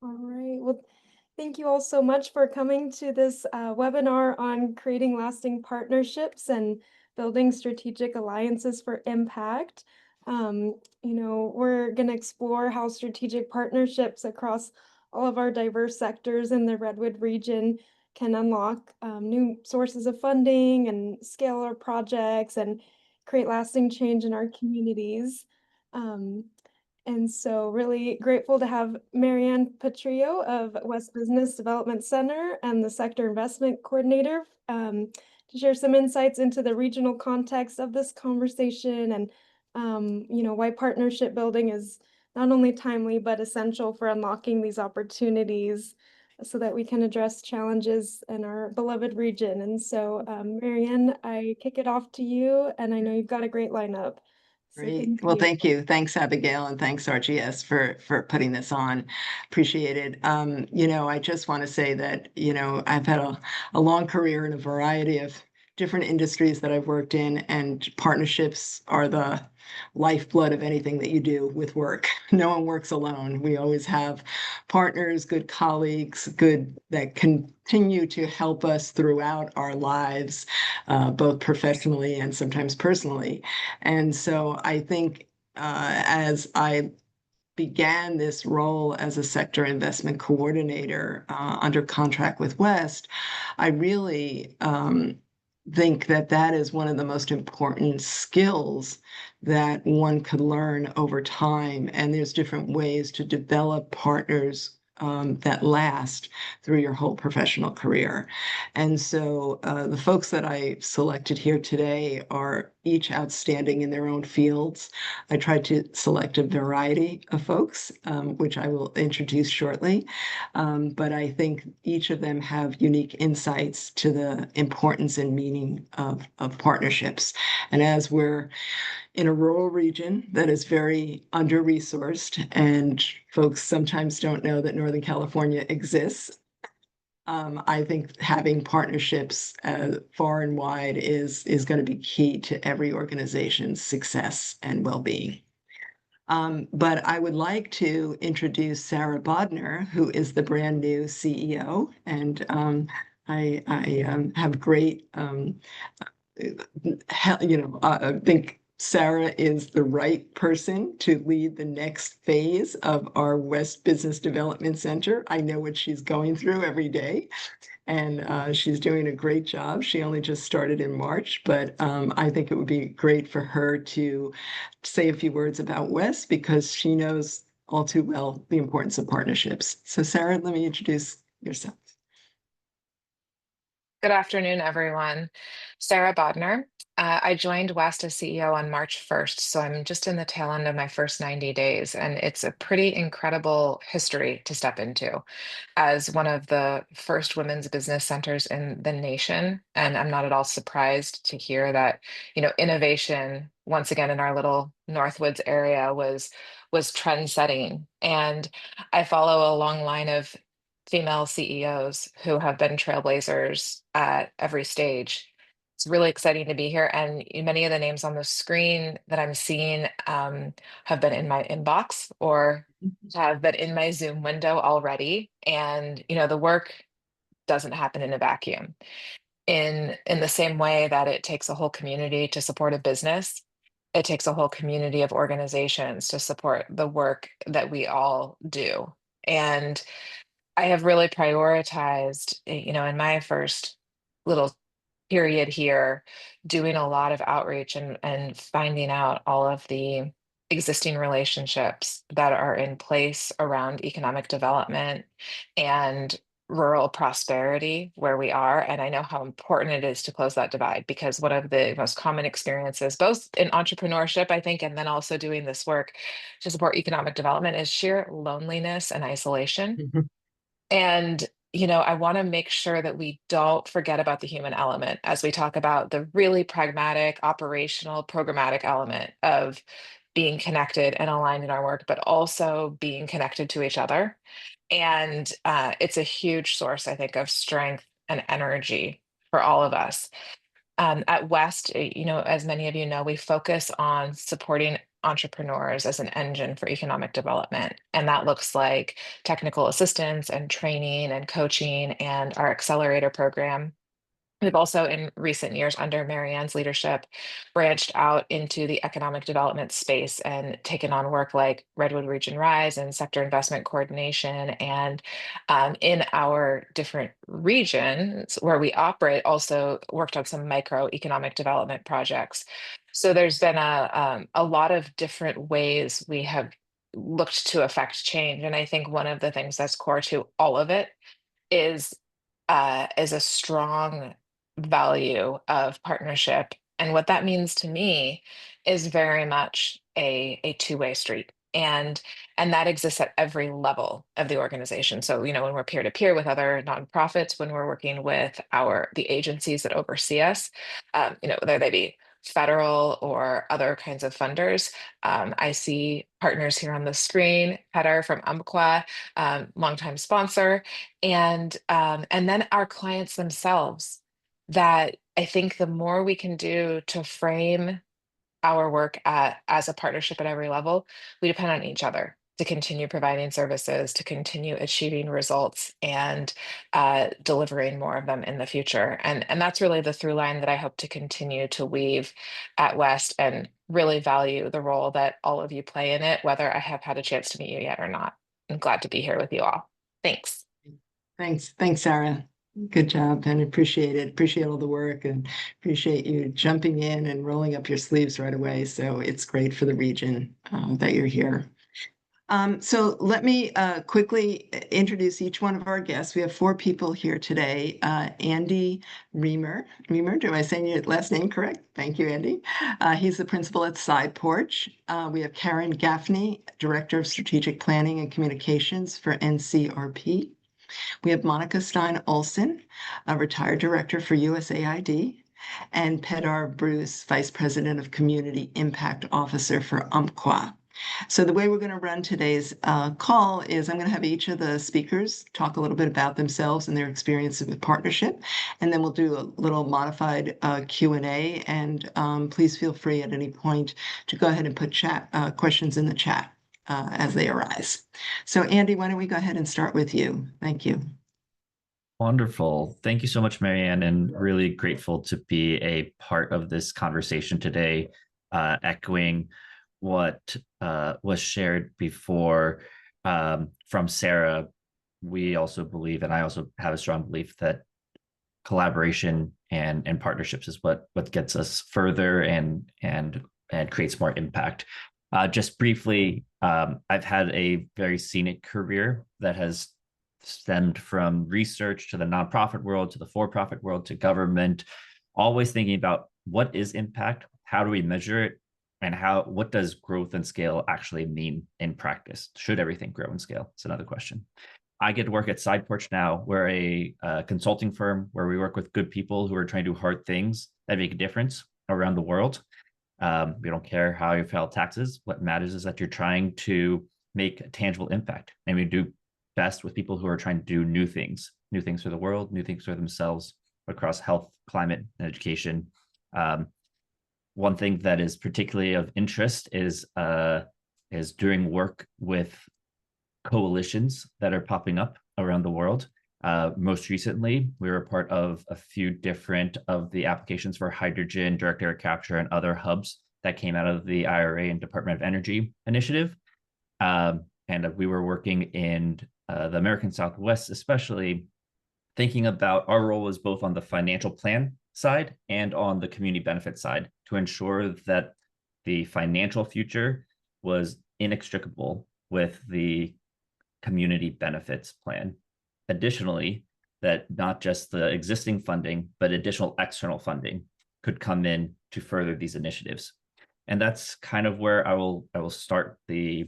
All right. Well, thank you all so much for coming to this webinar on creating lasting partnerships and building strategic alliances for impact. We're going to explore how strategic partnerships across all of our diverse sectors in the Redwood region can unlock new sources of funding and scale our projects and create lasting change in our communities. Um, and so really grateful to have Marianne Petrillo of West Business Development Center and the Sector Investment Coordinator to share some insights into the regional context of this conversation and why partnership building is not only timely but essential for unlocking these opportunities so that we can address challenges in our beloved region. And so, Marianne, I kick it off to you, and I know you've got a great lineup. So Great. thank Well, you. thank you. Thanks, Abigail, and thanks, RGS, for putting this on. Appreciate it. I just want to say that, I've had a long career in a variety of different industries that I've worked in, and partnerships are the lifeblood of anything that you do with work. No one works alone. We always have partners, good colleagues, good that continue to help us throughout our lives, both professionally and sometimes personally. And so I think as I began this role as a sector investment coordinator under contract with West, I really think that that is one of the most important skills that one could learn over time. And there's different ways to develop partners that last through your whole professional career. And so the folks that I selected here today are each outstanding in their own fields. I tried to select a variety of folks, which I will introduce shortly. But I think each of them have unique insights to the importance and meaning of partnerships. And as we're in a rural region that is very under-resourced, and folks sometimes don't know that Northern California exists, I think having partnerships far and wide is going to be key to every organization's success and well-being. But I would like to introduce Sarah Bodner, who is the brand new CEO, and I have great, I think Sarah is the right person to lead the next phase of our West Business Development Center. I know what she's going through every day, and she's doing a great job. She only just started in March, but I think it would be great for her to say a few words about West because she knows all too well the importance of partnerships. So Sarah, let me introduce yourself. Good afternoon, everyone. Sarah Bodner. I joined West as CEO on March 1st, so I'm just in the tail end of my first 90 days, and it's a pretty incredible history to step into as one of the first women's business centers in the nation. And I'm not at all surprised to hear that, innovation, once again in our little Northwoods area, was trend setting. And I follow a long line of female CEOs who have been trailblazers at every stage. It's really exciting to be here. And many of the names on the screen that I'm seeing have been in my inbox or have been in my Zoom window already. And, the work doesn't happen in a vacuum. In the same way that it takes a whole community to support a business, it takes a whole community of organizations to support the work that we all do. And I have really prioritized, in my first little period here, doing a lot of outreach and finding out all of the existing relationships that are in place around economic development and rural prosperity where we are. And I know how important it is to close that divide because one of the most common experiences, both in entrepreneurship, I think, and then also doing this work to support economic development is sheer loneliness and isolation. Mhm. And, I want to make sure that we don't forget about the human element as we talk about the really pragmatic, operational, programmatic element of being connected and aligned in our work, but also being connected to each other. And it's a huge source, I think, of strength and energy for all of us. At West, as many of you know, we focus on supporting entrepreneurs as an engine for economic development. And that looks like technical assistance and training and coaching and our accelerator program. We've also, in recent years, under Marianne's leadership, branched out into the economic development space and taken on work like Redwood Region RRRISE and sector investment coordination. And in our different regions where we operate, also worked on some microeconomic development projects. So there's been a lot of different ways we have looked to affect change. And I think one of the things that's core to all of it is is a strong value of partnership. And what that means to me is very much a two-way street. And that exists at every level of the organization. So, you know, when we're peer to peer with other nonprofits, when we're working with the agencies that oversee us, you know, whether they be federal or other kinds of funders. I see partners here on the screen, Petar from Umpqua, longtime sponsor, and then our clients themselves, that I think the more we can do to frame our work as a partnership at every level, we depend on each other to continue providing services, to continue achieving results, and delivering more of them in the future. And that's really the through line that I hope to continue to weave at West, and really value the role that all of you play in it, whether I have had a chance to meet you yet or not. I'm glad to be here with you all. Thanks. Thanks, Sarah. Good job, and appreciate it. Appreciate all the work, and appreciate you jumping in and rolling up your sleeves right away. So it's great for the region that you're here. So let me quickly introduce each one of our guests. We have 4 people here today. Andy Reamer, do I say your last name correct? Thank you, Andy. He's the principal at Porch. We have Karen Gaffney, Director of Strategic Planning and Communications for NCRP. We have Monica Stein-Olson, a retired director for USAID, and Petar Bruce, Vice President of Community Impact Officer for Umpqua. So the way we're going to run today's call is I'm going to have each of the speakers talk a little bit about themselves and their experiences with partnership, and then we'll do a little modified Q&A, and please feel free at any point to go ahead and put questions in the chat as they arise. So Andy, why don't we go ahead and start with you? Thank you. Wonderful. Thank you so much, Marianne, and really grateful to be a part of this conversation today, echoing what was shared before from Sarah. We also believe, and I also have a strong belief, that collaboration and partnerships is what gets us further and creates more impact. Just briefly, I've had a very scenic career that has stemmed from research to the nonprofit world, to the for-profit world, to government, always thinking about what is impact, how do we measure it, and what does growth and scale actually mean in practice? Should everything grow and scale? It's another question. I get to work at Porch now. We're a consulting firm where we work with good people who are trying to do hard things that make a difference around the world. We don't care how you file taxes. What matters is that you're trying to make a tangible impact. And we do best with people who are trying to do new things for the world, new things for themselves across health, climate, and education. One thing that is particularly of interest is doing work with coalitions that are popping up around the world. Most recently, we were a part of a few different of the applications for hydrogen, direct air capture, and other hubs that came out of the IRA and Department of Energy initiative. And we were working in the American Southwest, especially thinking about our role is both on the financial plan side and on the community benefit side to ensure that the financial future was inextricable with the community benefits plan. Additionally, that not just the existing funding, but additional external funding could come in to further these initiatives. And that's kind of where I will start the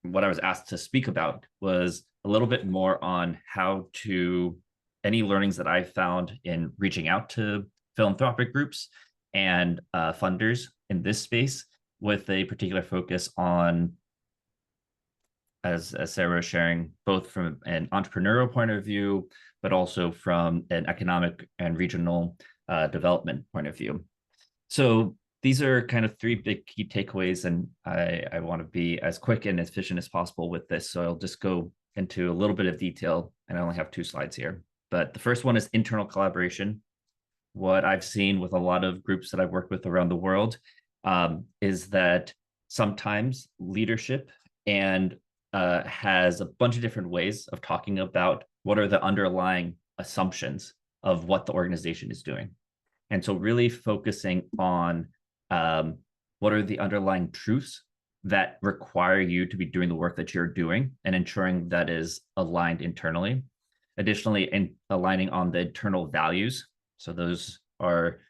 what I was asked to speak about was a little bit more on how to any learnings that I found in reaching out to philanthropic groups and funders in this space, with a particular focus on, as Sarah was sharing, both from an entrepreneurial point of view, but also from an economic and regional development point of view. So these are kind of three big key takeaways, and I want to be as quick and efficient as possible with this. So I'll just go into a little bit of detail, and I only have 2 slides here. But the first one is internal collaboration. What I've seen with a lot of groups that I've worked with around the world is that sometimes leadership and has a bunch of different ways of talking about what are the underlying assumptions of what the organization is doing. And so really focusing on what are the underlying truths that require you to be doing the work that you're doing and ensuring that is aligned internally. Additionally, in aligning on the internal values. So those are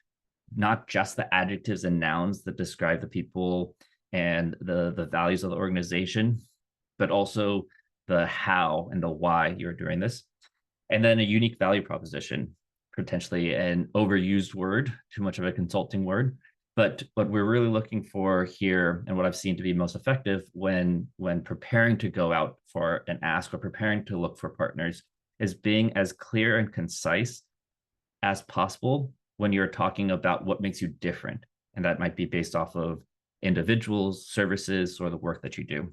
not just the adjectives and nouns that describe the people and the values of the organization, but also the how and the why you're doing this. And then a unique value proposition, potentially an overused word, too much of a consulting word. But what we're really looking for here, and what I've seen to be most effective when preparing to go out for an ask or preparing to look for partners, is being as clear and concise as possible when you're talking about what makes you different. And that might be based off of individuals, services, or the work that you do.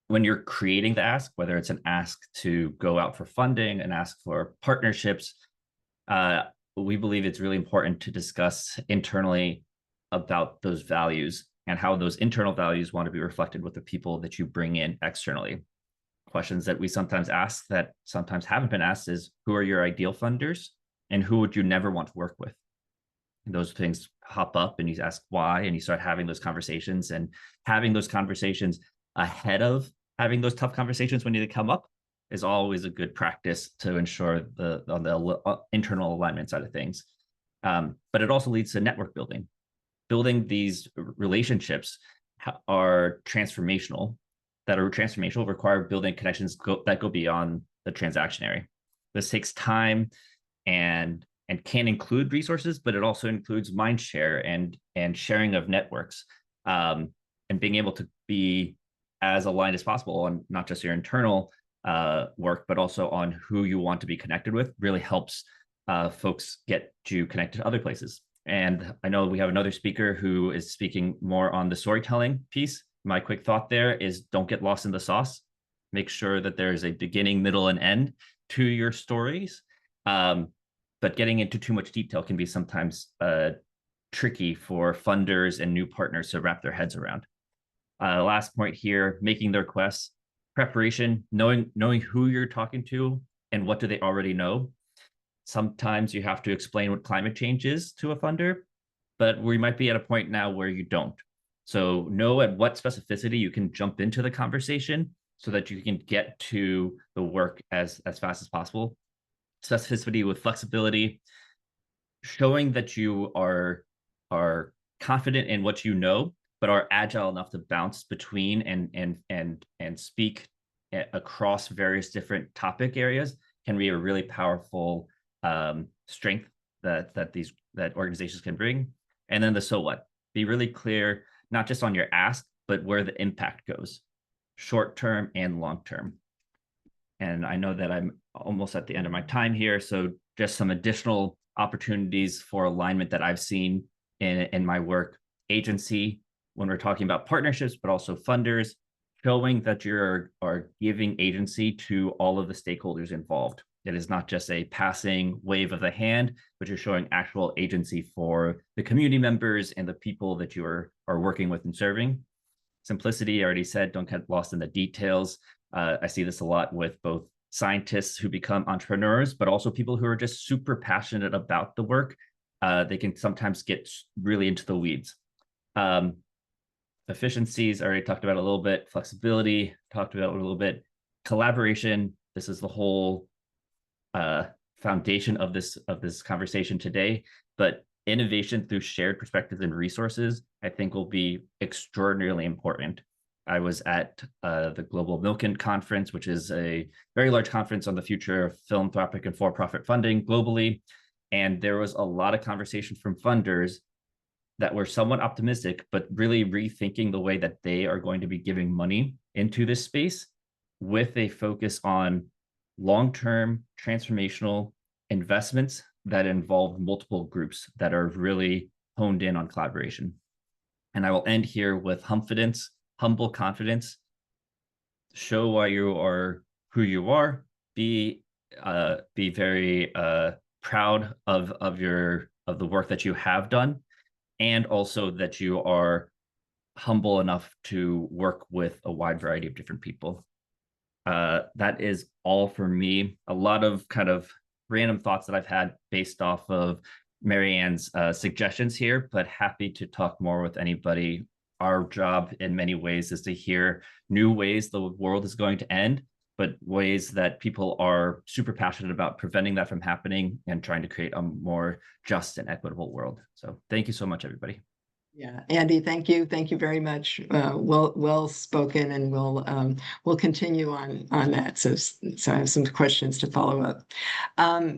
When you're creating the ask, whether it's an ask to go out for funding, an ask for partnerships, we believe it's really important to discuss internally about those values and how those internal values want to be reflected with the people that you bring in externally. Questions that we sometimes ask that sometimes haven't been asked is, who are your ideal funders and who would you never want to work with? And those things pop up and you ask why, and you start having those conversations, and having those conversations ahead of having those tough conversations when they come up is always a good practice to ensure on the internal alignment side of things. But it also leads to network building. Building these relationships are transformational, require building connections that go beyond the transactionary. This takes time and can include resources, but it also includes mind share and sharing of networks, and being able to be as aligned as possible on not just your internal work, but also on who you want to be connected with really helps folks get you connected to other places. And I know we have another speaker who is speaking more on the storytelling piece. My quick thought there is, don't get lost in the sauce. Make sure that there's a beginning, middle, and end to your stories. But getting into too much detail can be sometimes tricky for funders and new partners to wrap their heads around. Last point here, making the requests, preparation, knowing who you're talking to and what do they already know. Sometimes you have to explain what climate change is to a funder, but we might be at a point now where you don't. So know at what specificity you can jump into the conversation so that you can get to the work as fast as possible. Specificity with flexibility, showing that you are confident in what you know, but are agile enough to bounce between and speak across various different topic areas can be a really powerful strength that organizations can bring. And then the so what, be really clear, not just on your ask, but where the impact goes, short term and long term. And I know that I'm almost at the end of my time here, so just some additional opportunities for alignment that I've seen in my work. Agency, when we're talking about partnerships, but also funders, showing that you are giving agency to all of the stakeholders involved. It is not just a passing wave of the hand, but you're showing actual agency for the community members and the people that you are working with and serving. Simplicity, I already said, don't get lost in the details. I see this a lot with both scientists who become entrepreneurs, but also people who are just super passionate about the work. They can sometimes get really into the weeds. Efficiencies, I already talked about a little bit. Flexibility, talked about a little bit. Collaboration, this is the whole foundation of this conversation today. But innovation through shared perspectives and resources, I think, will be extraordinarily important. I was at the Global Milken Conference, which is a very large conference on the future of philanthropic and for-profit funding globally. And there was a lot of conversation from funders that were somewhat optimistic, but really rethinking the way that they are going to be giving money into this space with a focus on long-term transformational investments that involve multiple groups that are really honed in on collaboration. And I will end here with humble confidence. Show why you are who you are. Be very proud of the work that you have done, and also that you are humble enough to work with a wide variety of different people. That is all for me. A lot of kind of random thoughts that I've had based off of Marianne's suggestions here, but happy to talk more with anybody. Our job in many ways is to hear new ways the world is going to end, but ways that people are super passionate about preventing that from happening and trying to create a more just and equitable world. So thank you so much, everybody. Yeah, Andy, thank you very much. Well spoken, and we'll continue on that. So I have some questions to follow up.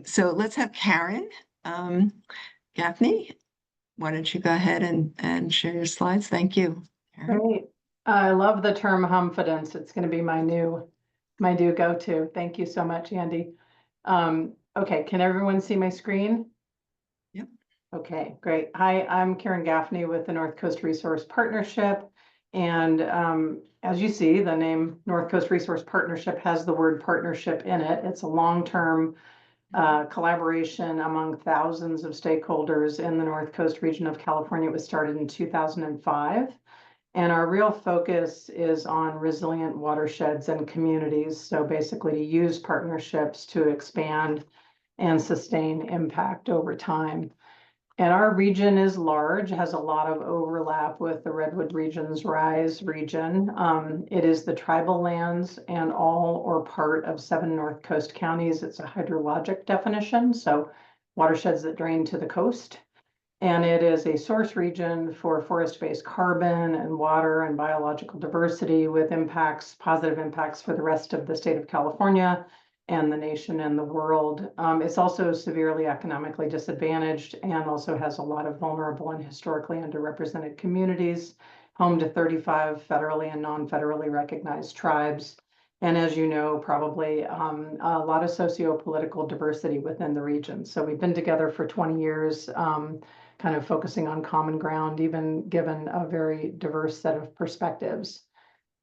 So let's have Karen Gaffney. Why don't you go ahead and share your slides? Thank you. Karen. Great. I love the term humfidence. It's going to be my new go-to. Thank you so much, Andy. Okay, can everyone see my screen? Yep. Okay, great. Hi, I'm Karen Gaffney with the North Coast Resource Partnership. And as you see, the name North Coast Resource Partnership has the word partnership in it. It's a long-term collaboration among thousands of stakeholders in the North Coast region of California. It was started in 2005. And our real focus is on resilient watersheds and communities. So basically to use partnerships to expand and sustain impact over time. And our region is large, has a lot of overlap with the Redwood region's RRRISE region. It is the tribal lands and all or part of 7 North Coast counties. It's a hydrologic definition, so watersheds that drain to the coast. And it is a source region for forest-based carbon and water and biological diversity with positive impacts for the rest of the state of California and the nation and the world. It's also severely economically disadvantaged and also has a lot of vulnerable and historically underrepresented communities, home to 35 federally and non-federally recognized tribes. And as you know, probably a lot of socio-political diversity within the region. So we've been together for 20 years, kind of focusing on common ground, even given a very diverse set of perspectives.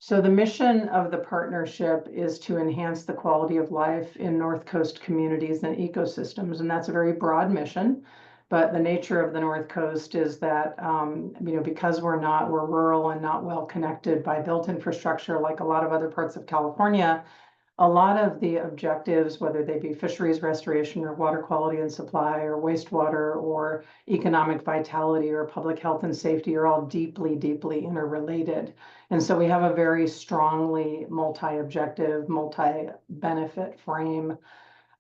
So the mission of the partnership is to enhance the quality of life in North Coast communities and ecosystems. And that's a very broad mission. But the nature of the North Coast is that, because we're rural and not well connected by built infrastructure like a lot of other parts of California, a lot of the objectives, whether they be fisheries restoration or water quality and supply or wastewater or economic vitality or public health and safety, are all deeply, deeply interrelated. And so we have a very strongly multi-objective, multi-benefit frame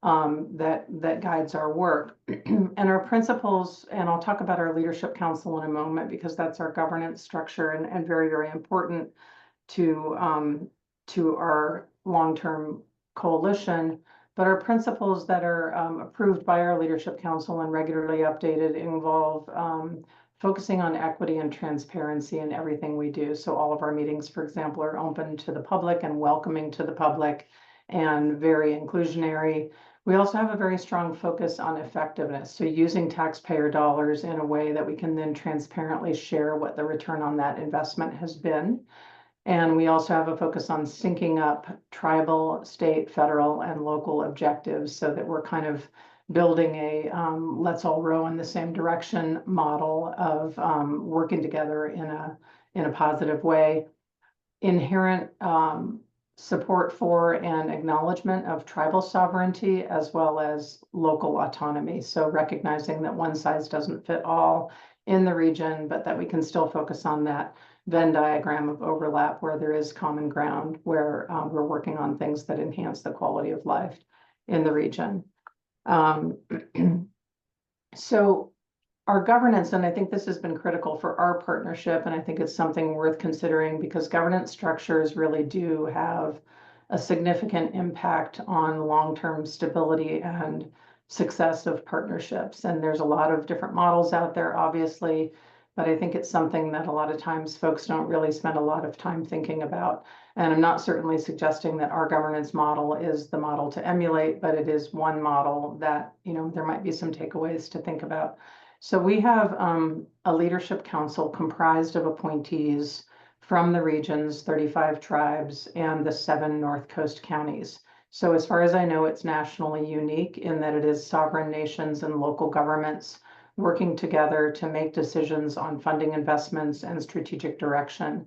that guides our work. And our principles, and I'll talk about our leadership council in a moment because that's our governance structure and very, very important to our long-term coalition. But our principles that are approved by our leadership council and regularly updated involve focusing on equity and transparency in everything we do. So all of our meetings, for example, are open to the public and welcoming to the public and very inclusionary. We also have a very strong focus on effectiveness. So using taxpayer dollars in a way that we can then transparently share what the return on that investment has been. And we also have a focus on syncing up tribal, state, federal, and local objectives so that we're kind of building a let's all row in the same direction model of working together in a positive way. Inherent support for and acknowledgement of tribal sovereignty as well as local autonomy. So recognizing that one size doesn't fit all in the region, but that we can still focus on that Venn diagram of overlap where there is common ground, where we're working on things that enhance the quality of life in the region. So our governance, and I think this has been critical for our partnership, and I think it's something worth considering because governance structures really do have a significant impact on long-term stability and success of partnerships. And there's a lot of different models out there, obviously, but I think it's something that a lot of times folks don't really spend a lot of time thinking about. And I'm not certainly suggesting that our governance model is the model to emulate, but it is one model that, there might be some takeaways to think about. So we have a leadership council comprised of appointees from the region's 35 tribes and the 7 North Coast counties. So as far as I know, it's nationally unique in that it is sovereign nations and local governments working together to make decisions on funding investments and strategic direction.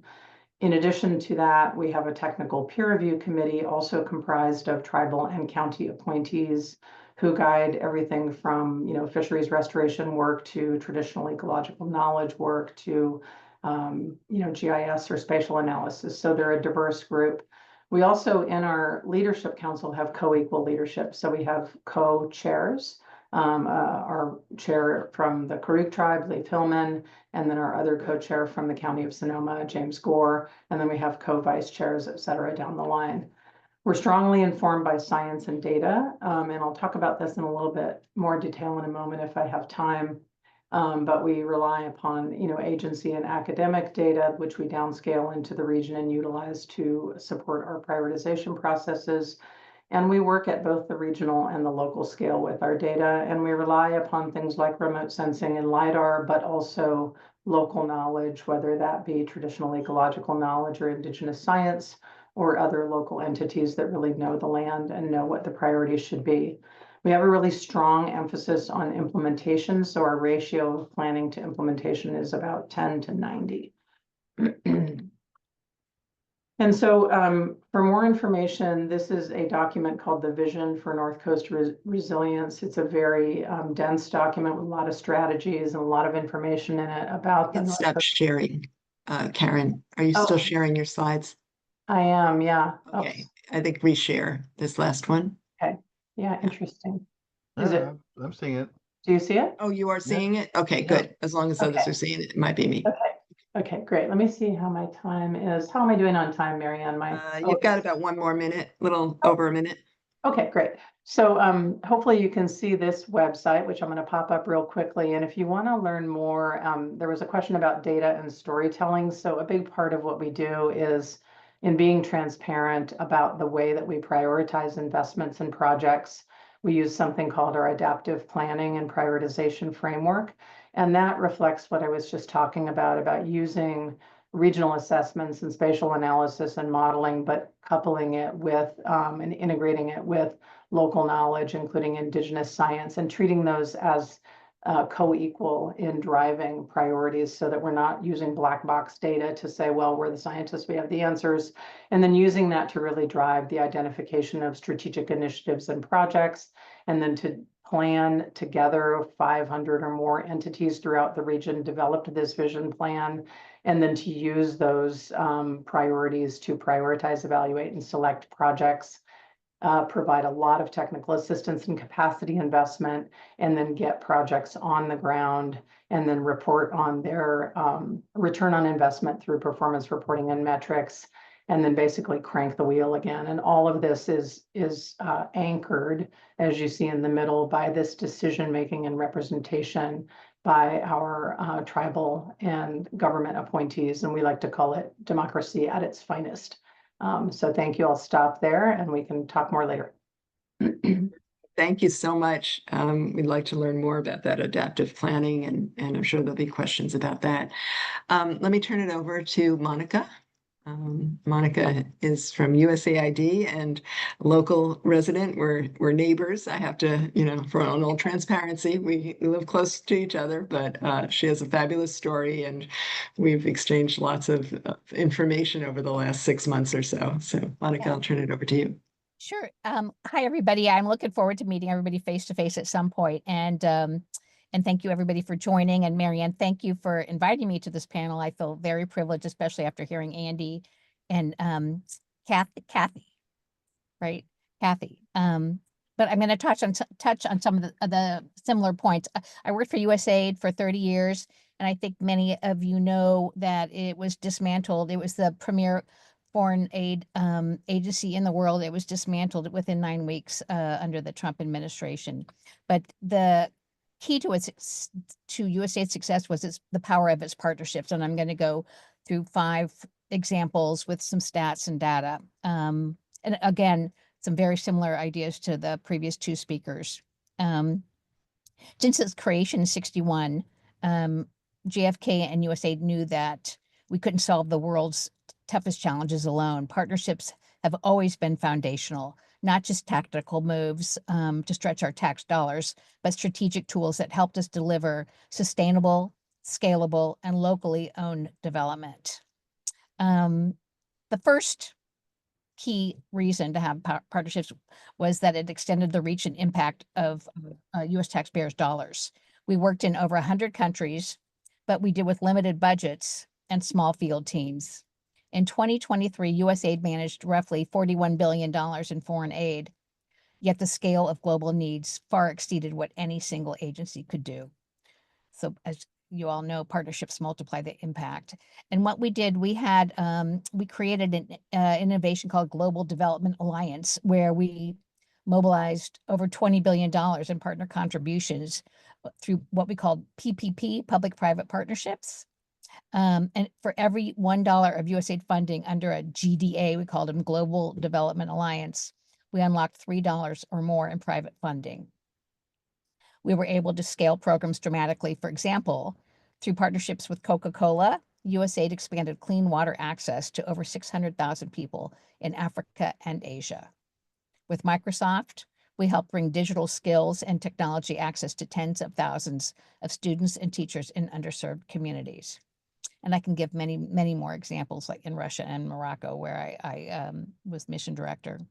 In addition to that, we have a technical peer review committee also comprised of tribal and county appointees who guide everything from, fisheries restoration work to traditional ecological knowledge work to, GIS or spatial analysis. So they're a diverse group. We also, in our leadership council, have co-equal leadership. So we have co-chairs. Our chair from the Karuk tribe, Leif Hillman, and then our other co-chair from the county of Sonoma, James Gore, and then we have co-vice chairs, et cetera, down the line. We're strongly informed by science and data, and I'll talk about this in a little bit more detail in a moment if I have time. But we rely upon, agency and academic data, which we downscale into the region and utilize to support our prioritization processes. And we work at both the regional and the local scale with our data, and we rely upon things like remote sensing and LiDAR, but also local knowledge, whether that be traditional ecological knowledge or indigenous science, or other local entities that really know the land and know what the priorities should be. We have a really strong emphasis on implementation, so our ratio of planning to implementation is about 10 to 90. And so for more information, this is a document called the Vision for North Coast Resilience. It's a very dense document with a lot of strategies and a lot of information in it about the North Stop Coast. sharing. Karen, are you still sharing your slides? I am, yeah. Okay, I think reshare this last one. Okay, yeah, interesting. Is it? I'm seeing it. Do you see it? Oh, you are seeing it? Okay, good. As long as others are seeing it, it might be me. Okay, great. Let me see how my time is. How am I doing on time, Marianne? You've got about one more minute, little over a minute. Okay, great. So hopefully you can see this website, which I'm going to pop up real quickly. And if you want to learn more, there was a question about data and storytelling. So a big part of what we do is in being transparent about the way that we prioritize investments and projects. We use something called our adaptive planning and prioritization framework. And that reflects what I was just talking about using regional assessments and spatial analysis and modeling, but coupling it with and integrating it with local knowledge, including indigenous science, and treating those as co-equal in driving priorities so that we're not using black box data to say, well, we're the scientists, we have the answers, and then using that to really drive the identification of strategic initiatives and projects, and then to plan together 500 or more entities throughout the region developed this vision plan, and then to use those priorities to prioritize, evaluate, and select projects, provide a lot of technical assistance and capacity investment, and then get projects on the ground, and then report on their return on investment through performance reporting and metrics, and then basically crank the wheel again. And all of this is anchored, as you see in the middle, by this decision-making and representation by our tribal and government appointees, and we like to call it democracy at its finest. So thank you. I'll stop there and we can talk more later. Thank you so much. We'd like to learn more about that adaptive planning, and I'm sure there'll be questions about that. Let me turn it over to Monica. Monica is from USAID and a local resident. We're neighbors. I have to, for all transparency, we live close to each other, but she has a fabulous story and we've exchanged lots of information over the last 6 months or so. So Monica, I'll turn it over to you. Sure. Hi, everybody. I'm looking forward to meeting everybody face to face at some point. And thank you everybody for joining. And Marianne, thank you for inviting me to this panel. I feel very privileged, especially after hearing Andy and Kathy, right? Kathy. But I'm going to touch on some of the similar points. I worked for USAID for 30 years, and I think many of you know that it was dismantled. It was the premier foreign aid agency in the world. It was dismantled within 9 weeks under the Trump administration. But the key to USAID's success was the power of its partnerships. And I'm going to go through 5 examples with some stats and data. And again, some very similar ideas to the previous 2 speakers. Since its creation in 61, JFK and USAID knew that we couldn't solve the world's toughest challenges alone. Partnerships have always been foundational, not just tactical moves to stretch our tax dollars, but strategic tools that helped us deliver sustainable, scalable, and locally owned development. The first key reason to have partnerships was that it extended the reach and impact of U.S. taxpayers' dollars. We worked in over 100 countries, but we did with limited budgets and small field teams. In 2023, USAID managed roughly $41 billion in foreign aid, yet the scale of global needs far exceeded what any single agency could do. So as you all know, partnerships multiply the impact. And what we did, we created an innovation called Global Development Alliance, where we mobilized over $20 billion in partner contributions through what we called PPP, public-private partnerships. And for every $1 of USAID funding under a GDA, we called them Global Development Alliance, we unlocked $3 or more in private funding. We were able to scale programs dramatically. For example, through partnerships with Coca-Cola, USAID expanded clean water access to over 600,000 people in Africa and Asia. With Microsoft, we helped bring digital skills and technology access to tens of thousands of students and teachers in underserved communities. And I can give many, many more examples, like in Russia and Morocco, where I was mission director.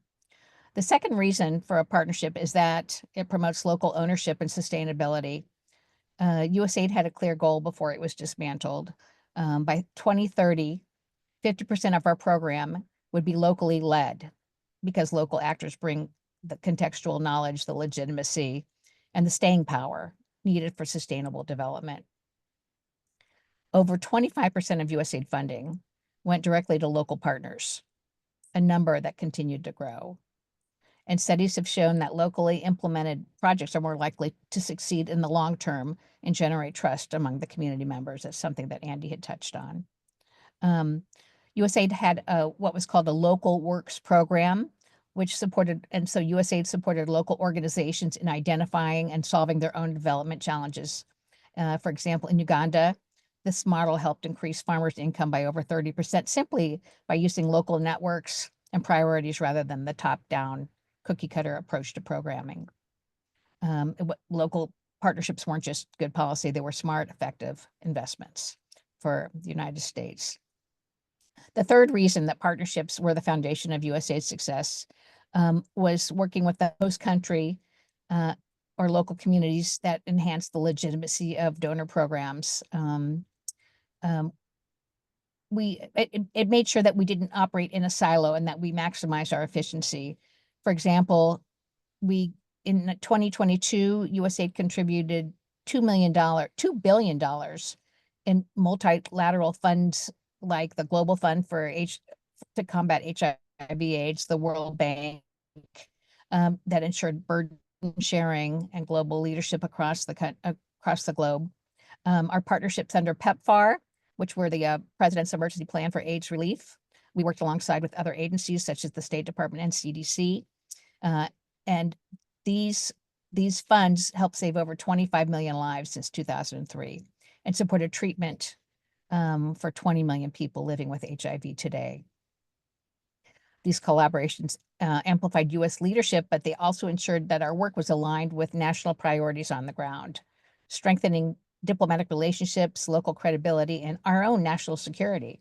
The second reason for a partnership is that it promotes local ownership and sustainability. USAID had a clear goal before it was dismantled. By 2030, 50% of our program would be locally led, because local actors bring the contextual knowledge, the legitimacy, and the staying power needed for sustainable development. Over 25% of USAID funding went directly to local partners, a number that continued to grow. And studies have shown that locally implemented projects are more likely to succeed in the long term and generate trust among the community members. That's something that Andy had touched on. USAID had what was called a local works program, which supported, and so USAID supported local organizations in identifying and solving their own development challenges. For example, in Uganda, this model helped increase farmers' income by over 30% simply by using local networks and priorities rather than the top-down cookie-cutter approach to programming. Local partnerships weren't just good policy, they were smart, effective investments for the United States. The third reason that partnerships were the foundation of USAID's success was working with the host country or local communities that enhanced the legitimacy of donor programs. It made sure that we didn't operate in a silo and that we maximized our efficiency. For example, in 2022, USAID contributed $2 billion in multilateral funds, like the Global Fund to combat HIV/AIDS, the World Bank, that ensured burden sharing and global leadership across the globe. Our partnerships under PEPFAR, which were the President's Emergency Plan for AIDS Relief. We worked alongside with other agencies such as the State Department and CDC. And these funds helped save over 25 million lives since 2003 and supported treatment for 20 million people living with HIV today. These collaborations amplified U.S. leadership, but they also ensured that our work was aligned with national priorities on the ground, strengthening diplomatic relationships, local credibility, and our own national security.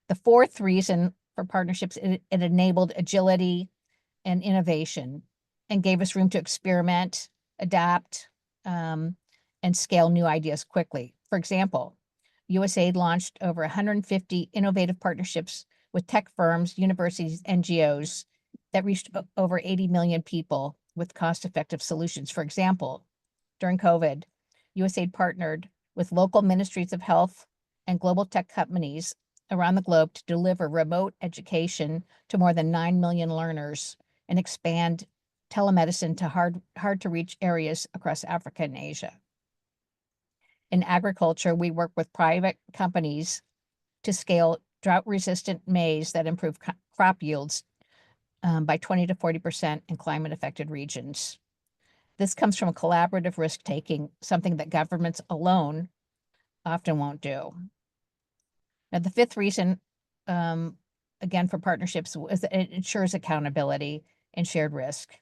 The fourth reason for partnerships, it enabled agility and innovation and gave us room to experiment, adapt, and scale new ideas quickly. For example, USAID launched over 150 innovative partnerships with tech firms, universities, NGOs that reached over 80 million people with cost-effective solutions. For example, during COVID, USAID partnered with local ministries of health and global tech companies around the globe to deliver remote education to more than 9 million learners and expand telemedicine to hard to reach areas across Africa and Asia. In agriculture, we work with private companies to scale drought-resistant maize that improve crop yields by 20 to 40% in climate-affected regions. This comes from collaborative risk-taking, something that governments alone often won't do. Now, the fifth reason, again, for partnerships is that it ensures accountability and shared risk.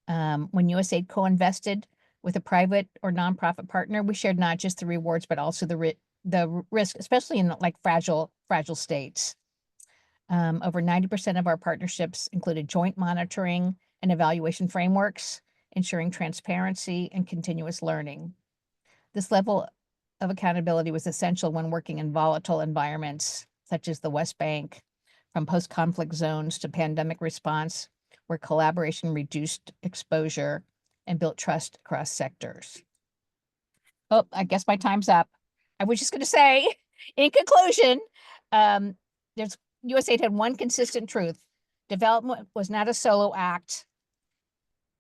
When USAID co-invested with a private or nonprofit partner, we shared not just the rewards, but also the risk, especially in like fragile states. Over 90% of our partnerships included joint monitoring and evaluation frameworks, ensuring transparency and continuous learning. This level of accountability was essential when working in volatile environments, such as the West Bank, from post-conflict zones to pandemic response, where collaboration reduced exposure and built trust across sectors. Oh, I guess my time's up. I was just going to say, in conclusion, USAID had one consistent truth. Development was not a solo act.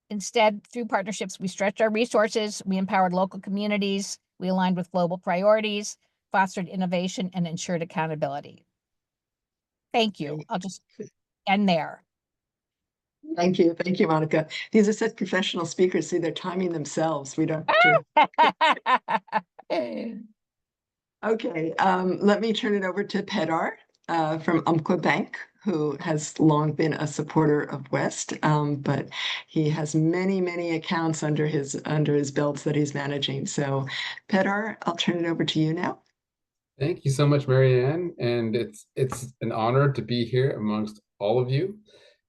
Instead, through partnerships, we stretched our resources, we empowered local communities, we aligned with global priorities, fostered innovation, and ensured accountability. Thank you. I'll just end there. Thank you, Monica. These are such professional speakers. See, they're timing themselves. We don't have to. Okay, let me turn it over to Pedar from Umpqua Bank, who has long been a supporter of West, but he has many accounts under his belts that he's managing. So, Pedar, I'll turn it over to you now. Thank you so much, Marianne, and it's an honor to be here amongst all of you,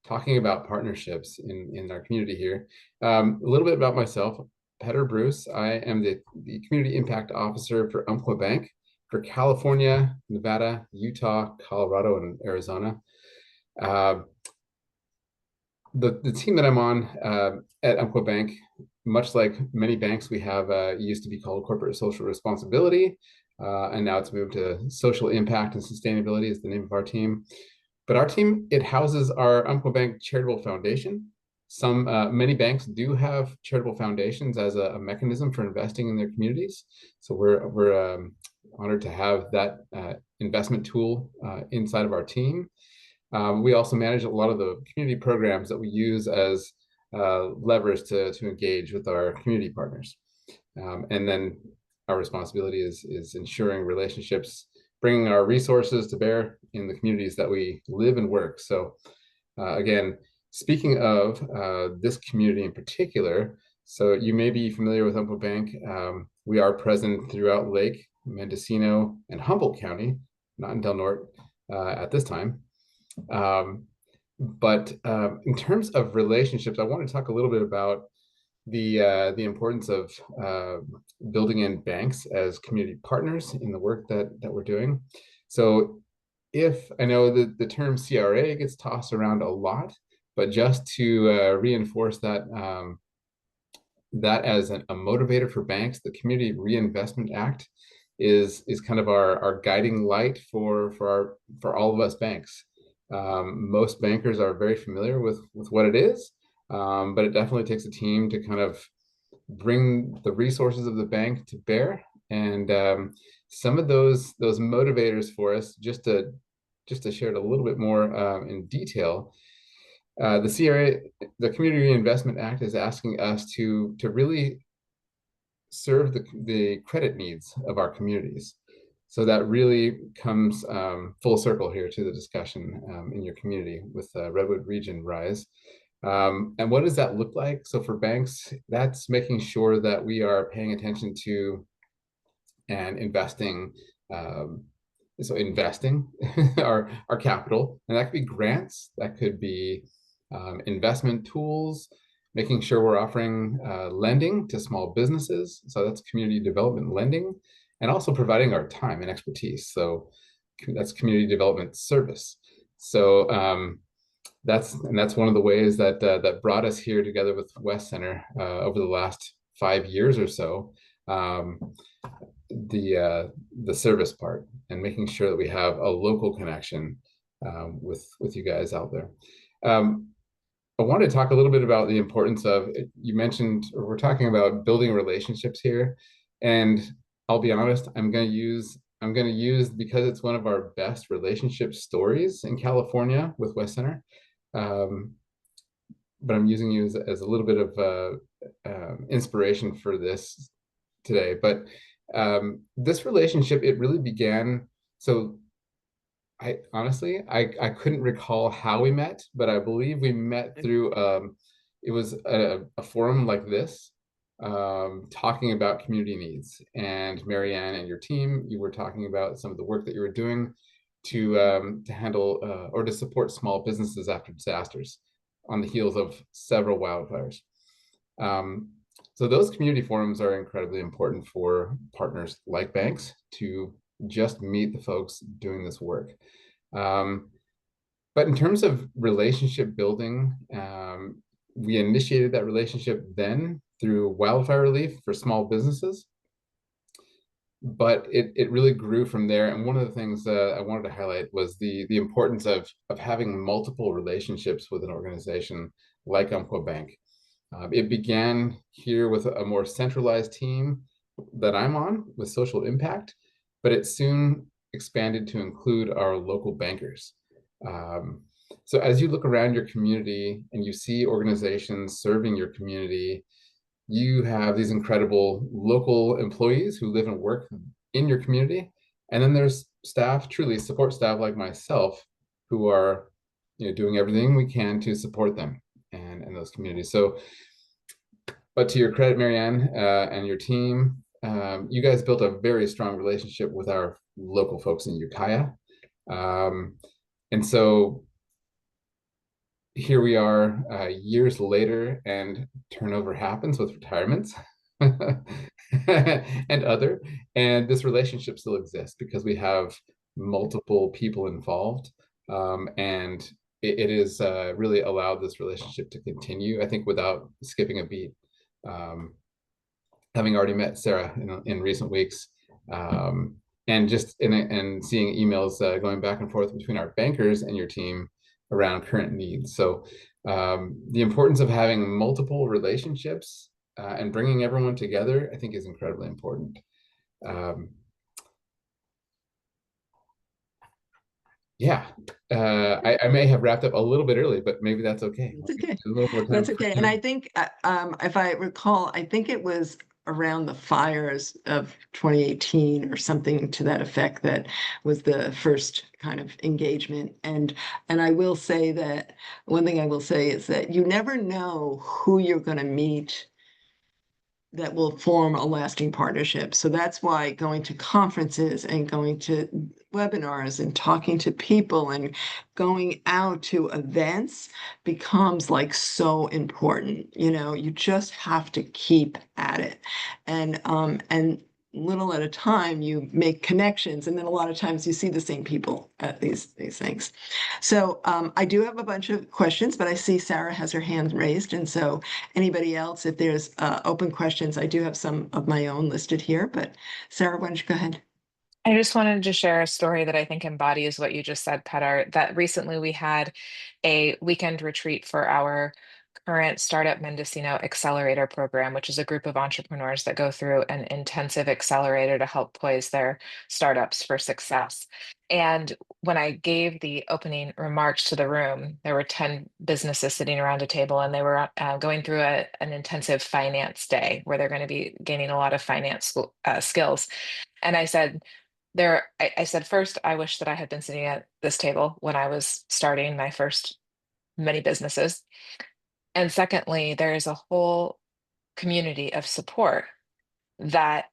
talking about partnerships in our community here. A little bit about myself, Pedar Bruce. I am the Community Impact Officer for Umpqua Bank for California, Nevada, Utah, Colorado, and Arizona. The team that I'm on at Umpqua Bank, much like many banks, we have used to be called Corporate Social Responsibility, and now it's moved to Social Impact and Sustainability is the name of our team. But our team, it houses our Umpqua Bank Charitable Foundation. Many banks do have charitable foundations as a mechanism for investing in their communities. So we're honored to have that investment tool inside of our team. We also manage a lot of the community programs that we use as levers to engage with our community partners. And then our responsibility is ensuring relationships, bringing our resources to bear in the communities that we live and work. So again, speaking of this community in particular, so you may be familiar with Umpqua Bank. We are present throughout Lake, Mendocino, and Humboldt County, not in Del Norte at this time. But in terms of relationships, I want to talk a little bit about the importance of building in banks as community partners in the work that we're doing. So if I know that the term CRA gets tossed around a lot, but just to reinforce that that as a motivator for banks, the Community Reinvestment Act is kind of our guiding light for all of us banks. Most bankers are very familiar with what it is, but it definitely takes a team to kind of bring the resources of the bank to bear. And some of those motivators for us, just to share it a little bit more in detail, the CRA, the Community Reinvestment Act, is asking us to really serve the credit needs of our communities. So that really comes full circle here to the discussion in your community with Redwood Region RRRISE. And what does that look like? So for banks, that's making sure that we are paying attention to and investing, investing our capital, and that could be grants, that could be investment tools, making sure we're offering lending to small businesses. So that's community development lending, and also providing our time and expertise. So that's community development service. So that's one of the ways that brought us here together with West Center over the last 5 years or so. The service part and making sure that we have a local connection with you guys out there. I want to talk a little bit about the importance of, you mentioned, or we're talking about building relationships here, and I'll be honest, I'm going to use, because it's one of our best relationship stories in California with West Center, but I'm using you as a little bit of inspiration for this today. But this relationship, it really began. So I honestly, I couldn't recall how we met, but I believe we met through it was a forum like this, talking about community needs. And Marianne and your team, you were talking about some of the work that you were doing to handle or to support small businesses after disasters on the heels of several wildfires. So those community forums are incredibly important for partners like banks to just meet the folks doing this work. But in terms of relationship building, we initiated that relationship then through wildfire relief for small businesses. But it really grew from there. And one of the things that I wanted to highlight was the importance of having multiple relationships with an organization like Umpqua Bank. It began here with a more centralized team that I'm on with social impact, but it soon expanded to include our local bankers. So as you look around your community and you see organizations serving your community, you have these incredible local employees who live and work in your community. And then there's staff, truly support staff like myself, who are doing everything we can to support them and those communities. So, but to your credit, Marianne, and your team, you guys built a very strong relationship with our local folks in Ukiah. And so here we are years later, and turnover happens with retirements and other, and this relationship still exists because we have multiple people involved, and it is really allowed this relationship to continue, I think, without skipping a beat. Having already met Sarah in recent weeks, and just and seeing emails going back and forth between our bankers and your team around current needs. So the importance of having multiple relationships and bringing everyone together, I think, is incredibly important. Yeah, I may have wrapped up a little bit early, but maybe that's okay. It's okay. A little more time. That's okay. And I think, if I recall, I think it was around the fires of 2018 or something to that effect that was the first kind of engagement. And I will say that one thing I will say is that you never know who you're going to meet that will form a lasting partnership. So that's why going to conferences and going to webinars and talking to people and going out to events becomes like so important. You just have to keep at it. And little at a time, you make connections, and then a lot of times you see the same people at these things. So I do have a bunch of questions, but I see Sarah has her hand raised, and so anybody else, if there's open questions, I do have some of my own listed here, but Sarah, why don't you go ahead? I just wanted to share a story that I think embodies what you just said, Petar, that recently we had a weekend retreat for our current Startup Mendocino Accelerator program, which is a group of entrepreneurs that go through an intensive accelerator to help poise their startups for success. And when I gave the opening remarks to the room, there were 10 businesses sitting around a table, and they were going through an intensive finance day where they're going to be gaining a lot of finance skills. And I said, I said, first, I wish that I had been sitting at this table when I was starting my first many businesses. And secondly, there is a whole community of support that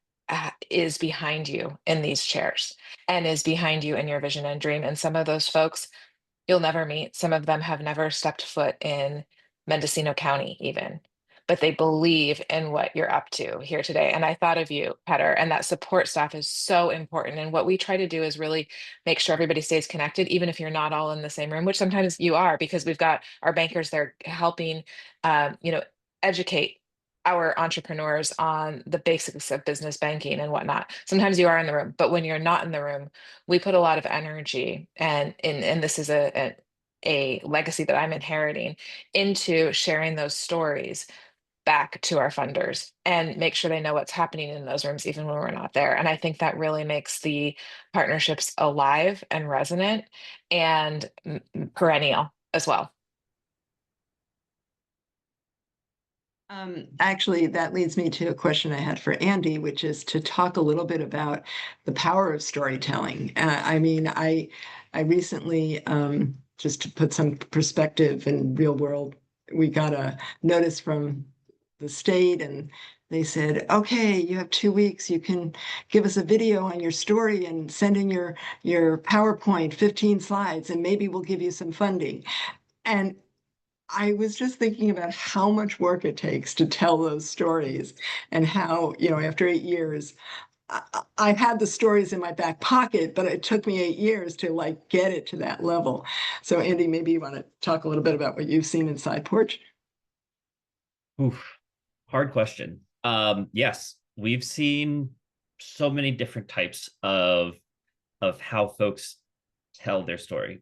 is behind you in these chairs and is behind you in your vision and dream. And some of those folks you'll never meet. Some of them have never stepped foot in Mendocino County, even, but they believe in what you're up to here today. And I thought of you, Petar, and that support staff is so important. And what we try to do is really make sure everybody stays connected, even if you're not all in the same room, which sometimes you are, because we've got our bankers there helping, educate our entrepreneurs on the basics of business banking and whatnot. Sometimes you are in the room, but when you're not in the room, we put a lot of energy and this is a legacy that I'm inheriting into sharing those stories back to our funders and make sure they know what's happening in those rooms even when we're not there. And I think that really makes the partnerships alive and resonant and perennial as well. Actually, that leads me to a question I had for Andy, which is to talk a little bit about the power of storytelling. I mean, I recently, just to put some perspective in real world, we got a notice from the state and they said, okay, you have 2 weeks. You can give us a video on your story and send in your PowerPoint, 15 slides, and maybe we'll give you some funding. And I was just thinking about how much work it takes to tell those stories and how, after 8 years, I had the stories in my back pocket, but it took me 8 years to like get it to that level. So Andy, maybe you want to talk a little bit about what you've seen inside Porch? Oof, hard question. Yes, we've seen so many different types of how folks tell their story.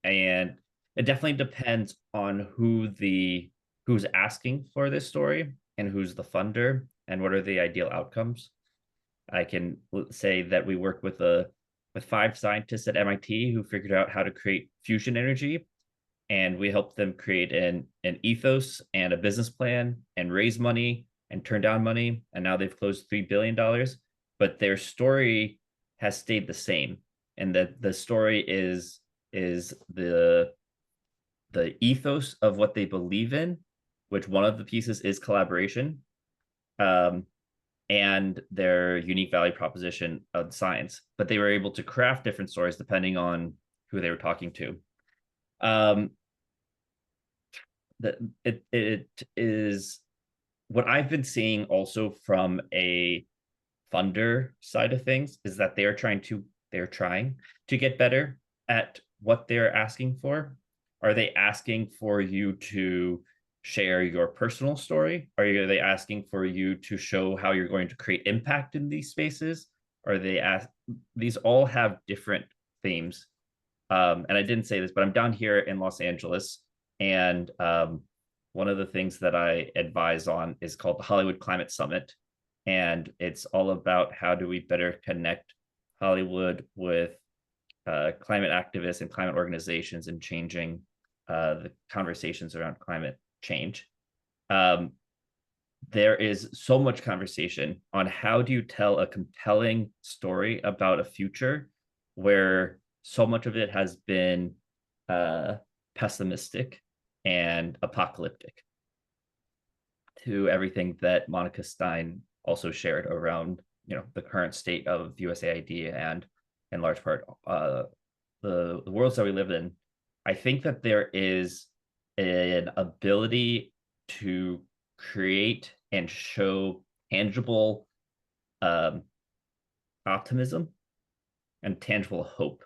And it definitely depends on who's asking for this story and who's the funder and what are the ideal outcomes. I can say that we worked with 5 scientists at MIT who figured out how to create fusion energy, and we helped them create an ethos and a business plan and raise money and turn down money, and now they've closed $3 billion. But their story has stayed the same, and the story is the ethos of what they believe in, which one of the pieces is collaboration, and their unique value proposition of science. But they were able to craft different stories depending on who they were talking to. It is what I've been seeing also from a funder side of things is that they're trying to get better at what they're asking for. Are they asking for you to share your personal story? Are they asking for you to show how you're going to create impact in these spaces? These all have different themes. And I didn't say this, but I'm down here in Los Angeles, and one of the things that I advise on is called the Hollywood Climate Summit. And it's all about how do we better connect Hollywood with climate activists and climate organizations and changing the conversations around climate change. There is so much conversation on how do you tell a compelling story about a future where so much of it has been pessimistic and apocalyptic, to everything that Monica Stein also shared around the current state of USAID and in large part the worlds that we live in. I think that there is an ability to create and show tangible optimism and tangible hope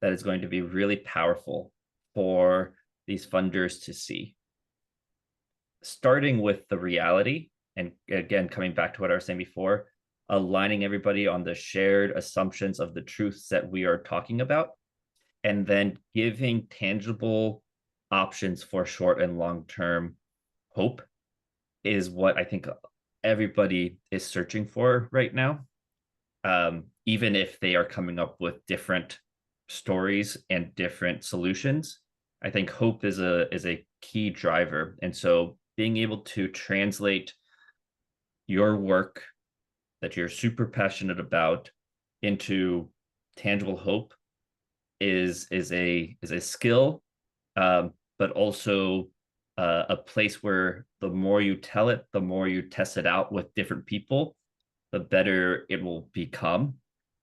that is going to be really powerful for these funders to see. Starting with the reality, and again, coming back to what I was saying before, aligning everybody on the shared assumptions of the truths that we are talking about, and then giving tangible options for short and long-term hope is what I think everybody is searching for right now. Even if they are coming up with different stories and different solutions, I think hope is a key driver. And so being able to translate your work that you're super passionate about into tangible hope is a skill, but also a place where the more you tell it, the more you test it out with different people, the better it will become.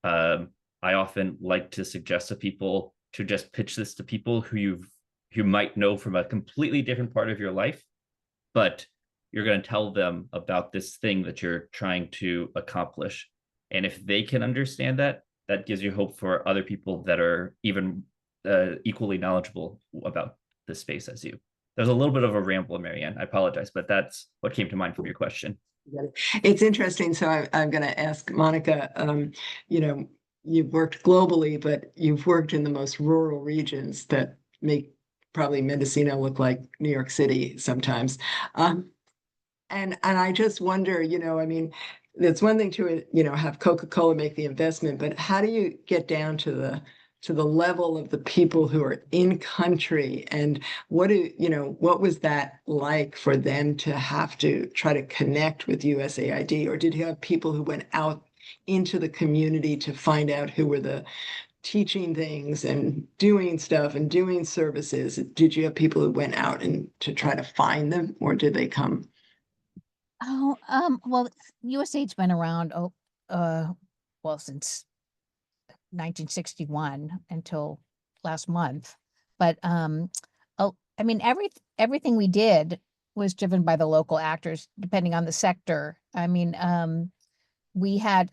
I often like to suggest to people to just pitch this to people who you might know from a completely different part of your life, but you're going to tell them about this thing that you're trying to accomplish. And if they can understand that, that gives you hope for other people that are even equally knowledgeable about this space as you. There's a little bit of a ramble, Marianne. I apologize, but that's what came to mind from your question. It's interesting. So I'm going to ask Monica, you've worked globally, but you've worked in the most rural regions that make probably Mendocino look like New York City sometimes. And I just wonder, I mean, it's one thing to, have Coca-Cola make the investment, but how do you get down to to the level of the people who are in country, and what was that like for them to have to try to connect with USAID? Or did you have people who went out into the community to find out who were the teaching things and doing stuff and doing services? Did you have people who went out and to try to find them, or did they come? Well, USAID's been around, well, since 1961 until last month. But I mean, everything we did was driven by the local actors, depending on the sector. I mean, we had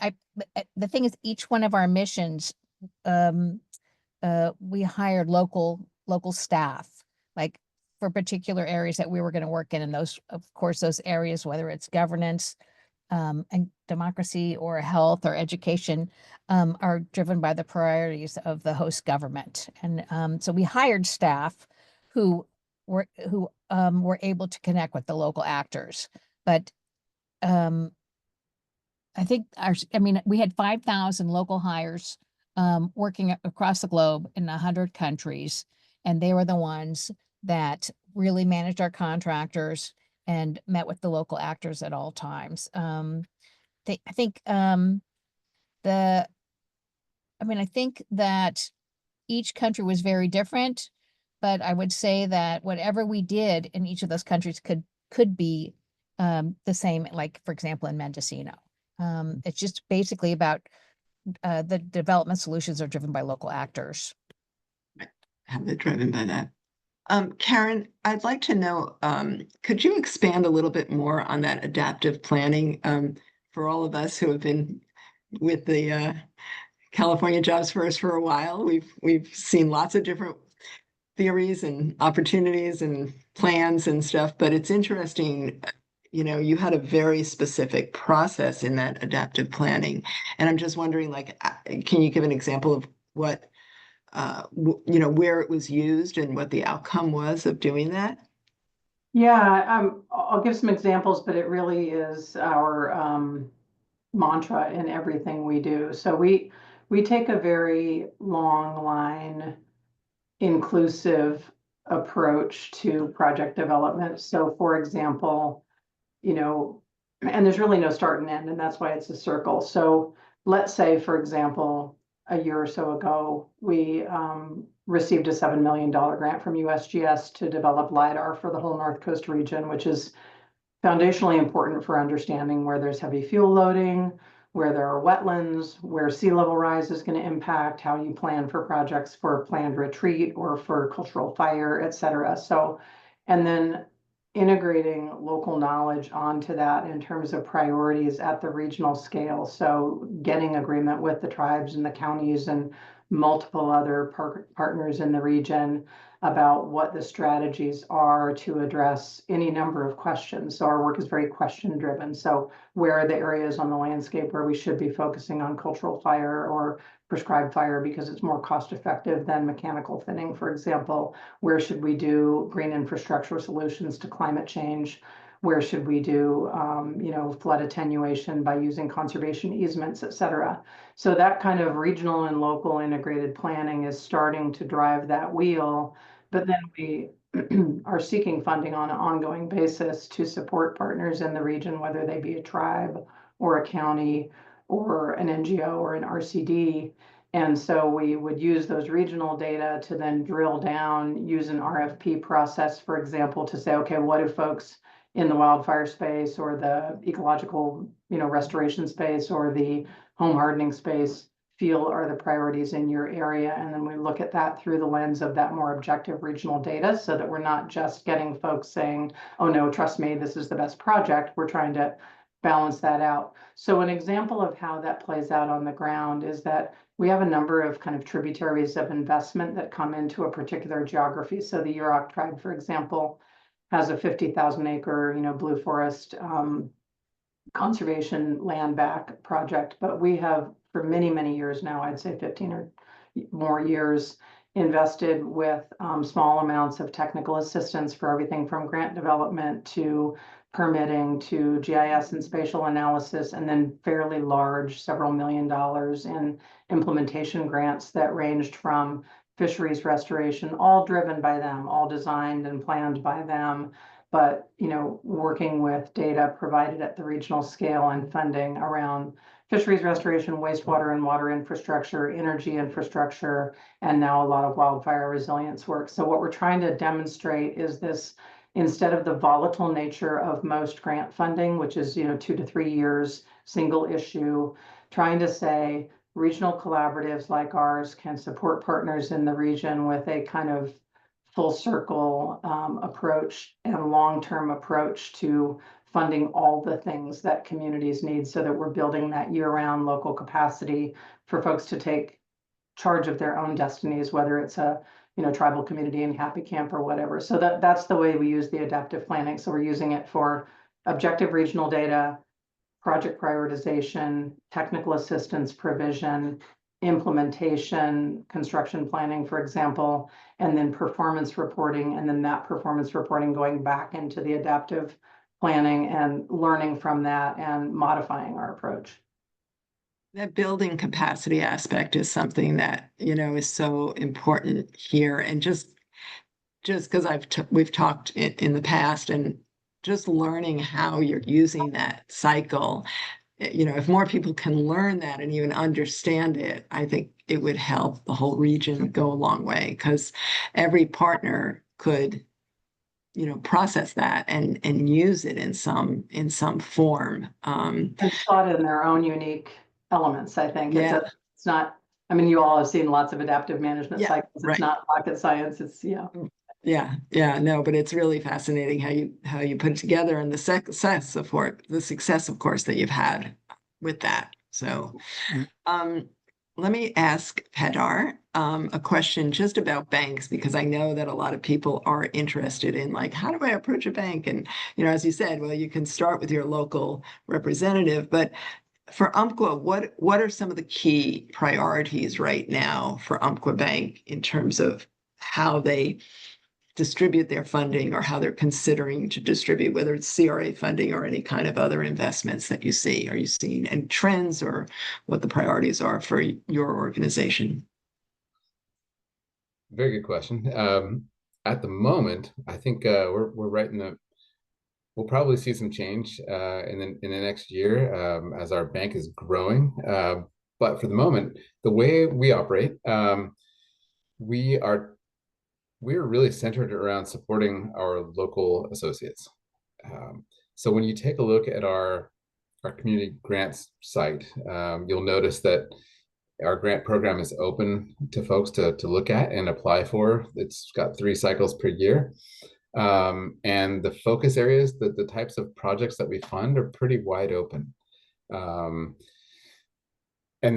the thing is, each one of our missions, we hired local staff, like for particular areas that we were going to work in, and those, of course, those areas, whether it's governance, and democracy or health or education, are driven by the priorities of the host government. And so we hired staff who were able to connect with the local actors. But I think we had 5,000 local hires working across the globe in 100 countries, and they were the ones that really managed our contractors and met with the local actors at all times. I think that each country was very different, but I would say that whatever we did in each of those countries could be the same, like, for example, in Mendocino. It's just basically about the development solutions are driven by local actors. How they're driven by that. Karen, I'd like to know, could you expand a little bit more on that adaptive planning? For all of us who have been with the California Jobs First for a while, we've seen lots of different theories and opportunities and plans and stuff, but it's interesting, you had a very specific process in that adaptive planning. And I'm just wondering, like, can you give an example of what where it was used and what the outcome was of doing that? Yeah, I'll give some examples, but it really is our mantra in everything we do. So we take a very long line, inclusive approach to project development. So for example, and there's really no start and end, and that's why it's a circle. So let's say, for example, a year or so ago, we received a $7 million grant from USGS to develop LiDAR for the whole North Coast region, which is foundationally important for understanding where there's heavy fuel loading, where there are wetlands, where sea level rise is going to impact, how you plan for projects for planned retreat or for cultural fire, et cetera. So, and then integrating local knowledge onto that in terms of priorities at the regional scale. So getting agreement with the tribes and the counties and multiple other partners in the region about what the strategies are to address any number of questions. So our work is very question driven. So where are the areas on the landscape where we should be focusing on cultural fire or prescribed fire because it's more cost effective than mechanical thinning, for example? Where should we do green infrastructure solutions to climate change? Where should we do, flood attenuation by using conservation easements, et cetera? So that kind of regional and local integrated planning is starting to drive that wheel. But then we are seeking funding on an ongoing basis to support partners in the region, whether they be a tribe or a county or an NGO or an RCD. And so we would use those regional data to then drill down, use an RFP process, for example, to say, okay, what do folks in the wildfire space or the ecological, restoration space or the home hardening space feel are the priorities in your area? And then we look at that through the lens of that more objective regional data so that we're not just getting folks saying, oh no, trust me, this is the best project. We're trying to balance that out. So an example of how that plays out on the ground is that we have a number of kind of tributaries of investment that come into a particular geography. So the Yurok tribe, for example, has a 50,000 acre, blue forest conservation land back project. But we have for many, many years now, I'd say 15 or more years, invested with small amounts of technical assistance for everything from grant development to permitting to GIS and spatial analysis, and then fairly large, several $1 million in implementation grants that ranged from fisheries restoration, all driven by them, all designed and planned by them, but working with data provided at the regional scale and funding around fisheries restoration, wastewater and water infrastructure, energy infrastructure, and now a lot of wildfire resilience work. So what we're trying to demonstrate is this, instead of the volatile nature of most grant funding, which is 2 to 3 years, single issue, trying to say regional collaboratives like ours can support partners in the region with a kind of full circle approach and long-term approach to funding all the things that communities need, so that we're building that year-round local capacity for folks to take charge of their own destinies, whether it's a tribal community in Happy Camp or whatever. So that's the way we use the adaptive planning. So we're using it for objective regional data, project prioritization, technical assistance provision, implementation, construction planning, for example, and then performance reporting, and then that performance reporting going back into the adaptive planning and learning from that and modifying our approach. That building capacity aspect is something that, is so important here. And just because we've talked in the past, and just learning how you're using that cycle, if more people can learn that and even understand it, I think it would help the whole region go a long way, because every partner could process that and use it in some form. And slot in their own unique elements, I think. Yeah. It's not, you all have seen lots of adaptive management Yeah, cycles. It's right. not rocket science. It's, Yeah, no, but it's really fascinating how you put it together, and the success, of course, that you've had with that. So, let me ask Pedar a question just about banks, because I know that a lot of people are interested in, like, how do I approach a bank? And, as you said, well, you can start with your local representative, but for Umpqua, what are some of the key priorities right now for Umpqua Bank in terms of how they distribute their funding, or how they're considering to distribute, whether it's CRA funding or any kind of other investments that you see? Are you seeing any trends, or what the priorities are for your organization? Very good question. At the moment, I think we're right in we'll probably see some change in the next year as our bank is growing. But for the moment, the way we operate, we're really centered around supporting our local associates. So when you take a look at our community grants site, you'll notice that our grant program is open to folks to look at and apply for. It's got 3 cycles per year. And the focus areas, the types of projects that we fund, are pretty wide open. And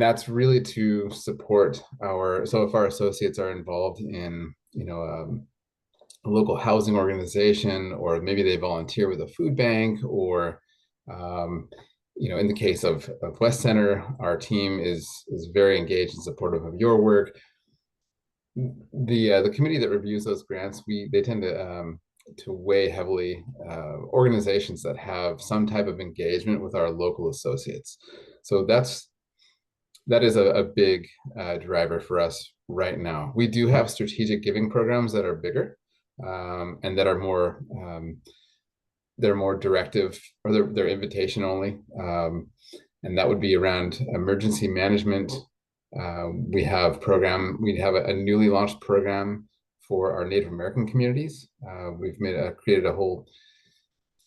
that's really to support so if our associates are involved in a local housing organization, or maybe they volunteer with a food bank, or in the case of West Center, our team is very engaged and supportive of your work. The committee that reviews those grants, they tend to weigh heavily organizations that have some type of engagement with our local associates. So that is a big driver for us right now. We do have strategic giving programs that are bigger and that are more they're more directive, or they're invitation only, and that would be around emergency management. We have a newly launched program for our Native American communities. We've created a whole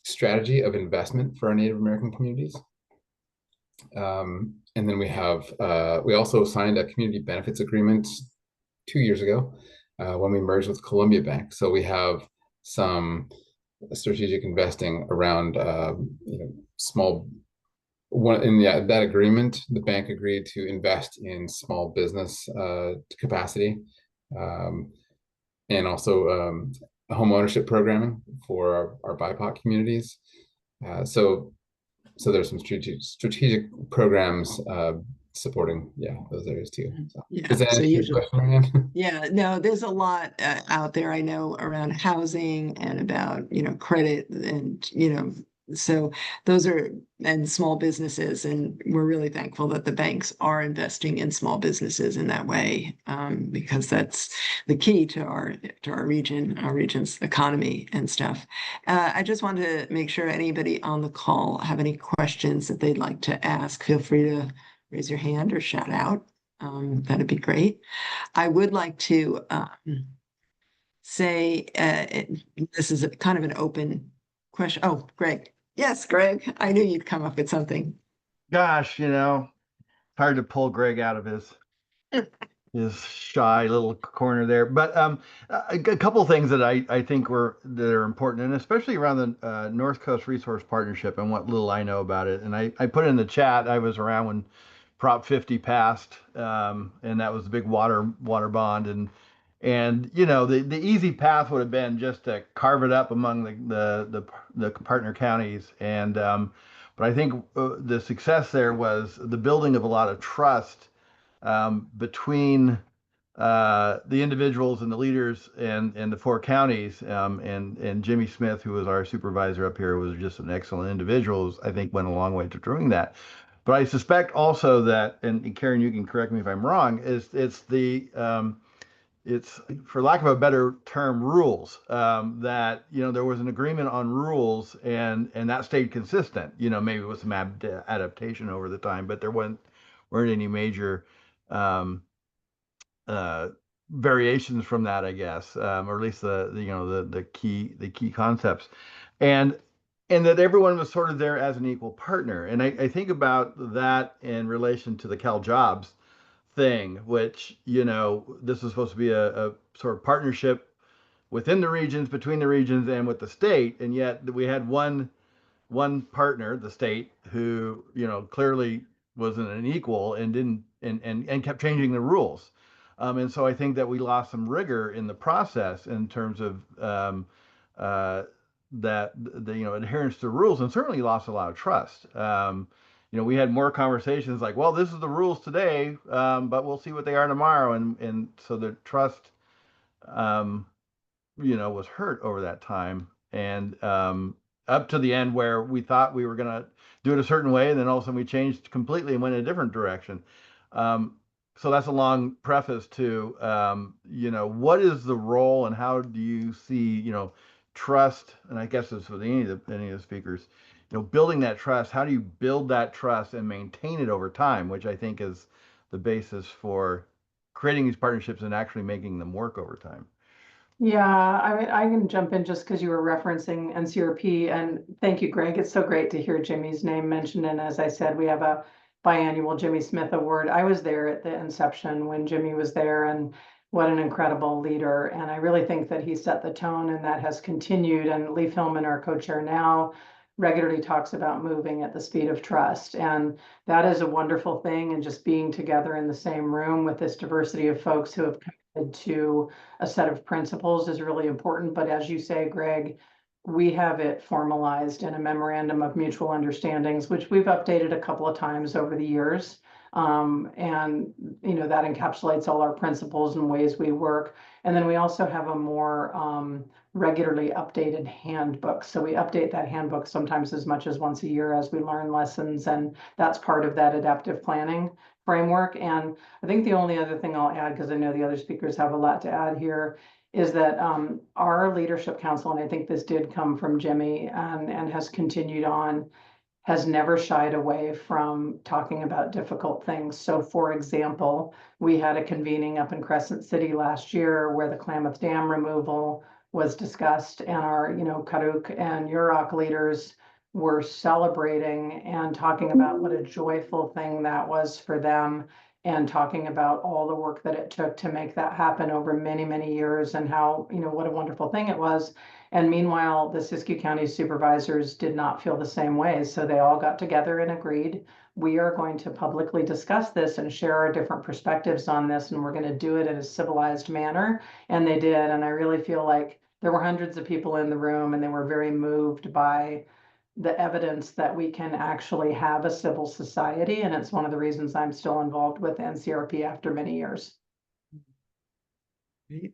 strategy of investment for our Native American communities. And then we also signed a community benefits agreement 2 years ago when we merged with Columbia Bank. So we have some strategic investing around that agreement. The bank agreed to invest in small business capacity, and also home ownership programming for our BIPOC communities. So there's some strategic programs supporting, those areas too. So, Yeah, does that so answer your usually, question, Marianne? yeah, no, there's a lot out there, I know, around housing and about, credit and, so those are, and small businesses, and we're really thankful that the banks are investing in small businesses in that way, because that's the key to our region's economy and stuff. I just wanted to make sure anybody on the call have any questions that they'd like to ask. Feel free to raise your hand or shout out. That'd be great. I would like to say this is kind of an open question. Oh, Greg. Yes, Greg. I knew you'd come up with something. Gosh, hard to pull Greg out of his shy little corner there. But a couple of things that I think that are important, and especially around the North Coast Resource Partnership and what little I know about it. And I put in the chat, I was around when Prop 50 passed, and that was the big water bond. And the easy path would have been just to carve it up among the partner counties. And but I think the success there was the building of a lot of trust between the individuals and the leaders and the four counties, and Jimmy Smith, who was our supervisor up here, was just an excellent individual. I think went a long way to doing that. But I suspect also that, and Karen, you can correct me if I'm wrong, it's, for lack of a better term, rules, that there was an agreement on rules, and that stayed consistent. Maybe with some adaptation over the time, but there weren't any major variations from that, I guess, or at least the key concepts, and that everyone was sort of there as an equal partner. And I think about that in relation to the Cal Jobs thing, which this is supposed to be a sort of partnership within the regions, between the regions, and with the state, and yet we had one partner, the state, who clearly wasn't an equal and didn't and kept changing the rules. And so I think that we lost some rigor in the process in terms of that the adherence to rules, and certainly lost a lot of trust. We had more conversations like, well, this is the rules today, but we'll see what they are tomorrow, and so the trust was hurt over that time, and up to the end where we thought we were going to do it a certain way, and then all of a sudden we changed completely and went in a different direction. So that's a long preface to, what is the role and how do you see, trust? And I guess it's with any of the speakers, building that trust. How do you build that trust and maintain it over time, which I think is the basis for creating these partnerships and actually making them work over time. Yeah, I can jump in just because you were referencing NCRP, and thank you, Greg. It's so great to hear Jimmy's name mentioned. And as I said, we have a biannual Jimmy Smith Award. I was there at the inception when Jimmy was there, and what an incredible leader. And I really think that he set the tone, and that has continued. And Lee Philman, our co-chair now, regularly talks about moving at the speed of trust. And that is a wonderful thing. And just being together in the same room with this diversity of folks who have committed to a set of principles is really important. But as you say, Greg, we have it formalized in a memorandum of mutual understandings, which we've updated a couple of times over the years. And that encapsulates all our principles and ways we work. And then we also have a more regularly updated handbook. So we update that handbook sometimes as much as once a year as we learn lessons, and that's part of that adaptive planning framework. And I think the only other thing I'll add, because I know the other speakers have a lot to add here, is that our leadership council, and I think this did come from Jimmy and has continued on, has never shied away from talking about difficult things. So for example, we had a convening up in Crescent City last year where the Klamath Dam removal was discussed, and our Karuk and Yurok leaders were celebrating and talking about what a joyful thing that was for them, and talking about all the work that it took to make that happen over many, many years, and how, what a wonderful thing it was. And meanwhile, the Siskiyou County supervisors did not feel the same way. So they all got together and agreed, we are going to publicly discuss this and share our different perspectives on this, and we're going to do it in a civilized manner. And they did. And I really feel like there were hundreds of people in the room, and they were very moved by the evidence that we can actually have a civil society. And it's one of the reasons I'm still involved with NCRP after many years. Great.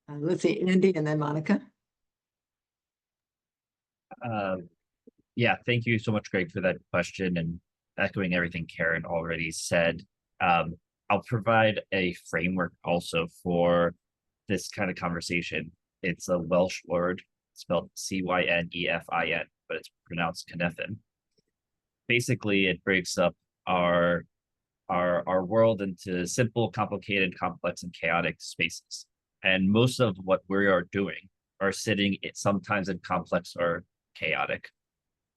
Let's see, Andy and then Monica. Yeah, thank you so much, Greg, for that question, and echoing everything Karen already said. I'll provide a framework also for this kind of conversation. It's a Welsh word, spelled Cynefin, but it's pronounced Cynefin. Basically, it breaks up our world into simple, complicated, complex, and chaotic spaces. And most of what we are doing are sitting sometimes in complex or chaotic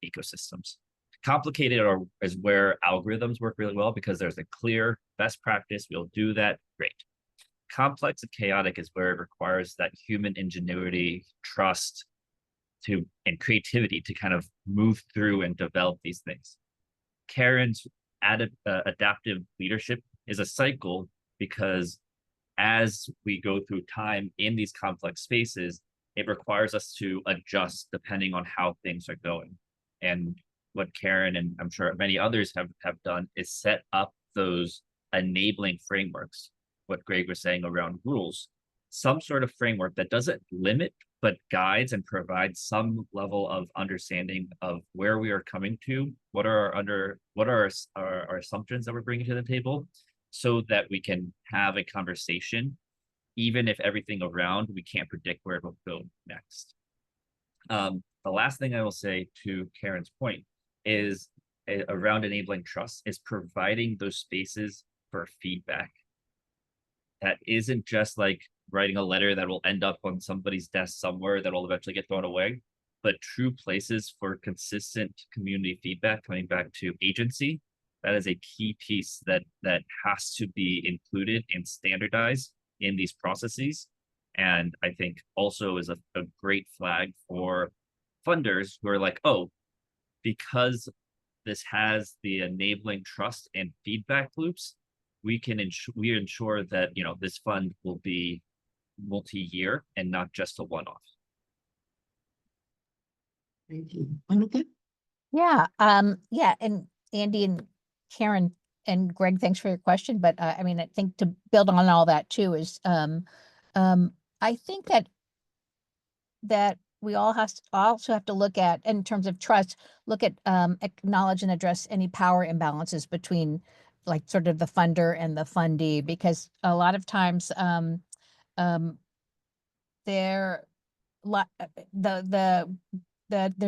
ecosystems. Complicated is where algorithms work really well because there's a clear best practice. We'll do that. Great. Complex and chaotic is where it requires that human ingenuity, trust, and creativity to kind of move through and develop these things. Karen's adaptive leadership is a cycle because as we go through time in these complex spaces, it requires us to adjust depending on how things are going. And what Karen and I'm sure many others have done is set up those enabling frameworks, what Greg was saying around rules, some sort of framework that doesn't limit, but guides and provides some level of understanding of where we are coming to, what are our assumptions that we're bringing to the table, so that we can have a conversation, even if everything around we can't predict where it will go next. The last thing I will say to Karen's point is around enabling trust is providing those spaces for feedback. That isn't just like writing a letter that will end up on somebody's desk somewhere that will eventually get thrown away, but true places for consistent community feedback coming back to agency. That is a key piece that has to be included and standardized in these processes. And I think also is a great flag for funders who are like, oh, because this has the enabling trust and feedback loops, we ensure that this fund will be multi-year and not just a one-off. Thank you. Monica? Yeah, yeah, and Andy and Karen and Greg, thanks for your question. But I mean, I think to build on all that too is, I think that we also have to look at, in terms of trust, look at acknowledge and address any power imbalances between like sort of the funder and the fundee, because a lot of times there's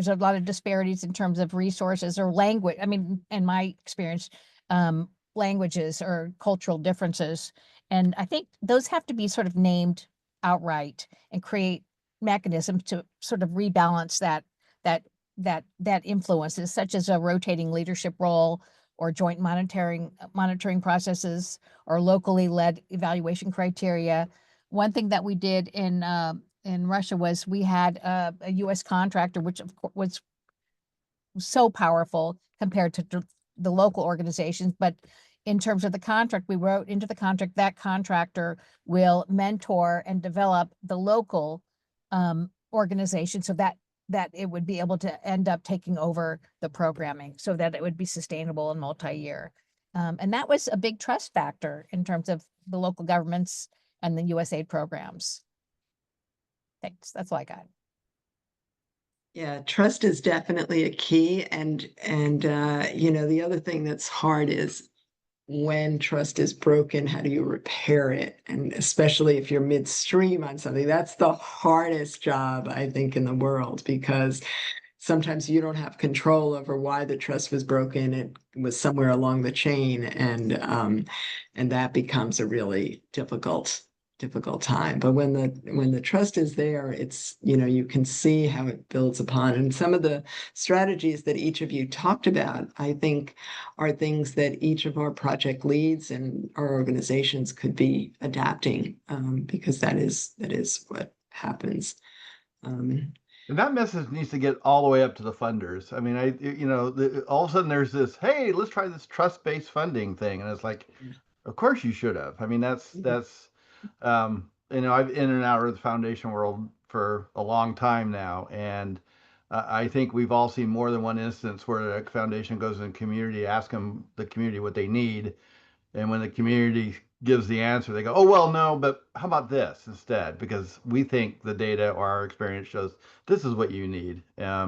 a lot of disparities in terms of resources or language. I mean, in my experience, languages or cultural differences. And I think those have to be sort of named outright and create mechanisms to sort of rebalance that influences, such as a rotating leadership role or joint monitoring processes or locally led evaluation criteria. One thing that we did in Russia was we had a U.S. contractor, which of course was so powerful compared to the local organizations. But in terms of the contract, we wrote into the contract that contractor will mentor and develop the local organization so that it would be able to end up taking over the programming so that it would be sustainable and multi-year. And that was a big trust factor in terms of the local governments and the USAID programs. Thanks. That's all I got. Yeah, trust is definitely a key. And the other thing that's hard is when trust is broken, how do you repair it? And especially if you're midstream on something, that's the hardest job, I think, in the world, because sometimes you don't have control over why the trust was broken. It was somewhere along the chain, and that becomes a really difficult time. But when the trust is there, it's, you can see how it builds upon. And some of the strategies that each of you talked about, I think, are things that each of our project leads and our organizations could be adapting, because that is what happens. And that message needs to get all the way up to the funders. I mean, all of a sudden there's this, hey, let's try this trust-based funding thing. And it's like, of course you should have. I mean, that's I've in and out of the foundation world for a long time now. And I think we've all seen more than one instance where a foundation goes in the community, ask the community what they need. And when the community gives the answer, they go, oh, well, no, but how about this instead? Because we think the data or our experience shows this is what you need. I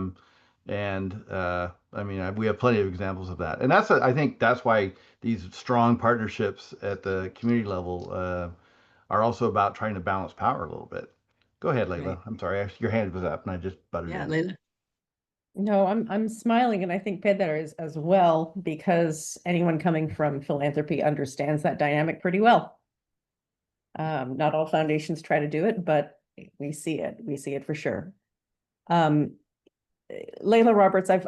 mean, we have plenty of examples of that. And I think that's why these strong partnerships at the community level are also about trying to balance power a little bit. Go ahead, Layla. Right. I'm sorry, your hand was up and I just butted Yeah, in. Layla. No, I'm smiling, and I think Pedro is as well, because anyone coming from philanthropy understands that dynamic pretty well. Not all foundations try to do it, but we see it. We see it for sure. Layla Roberts, I've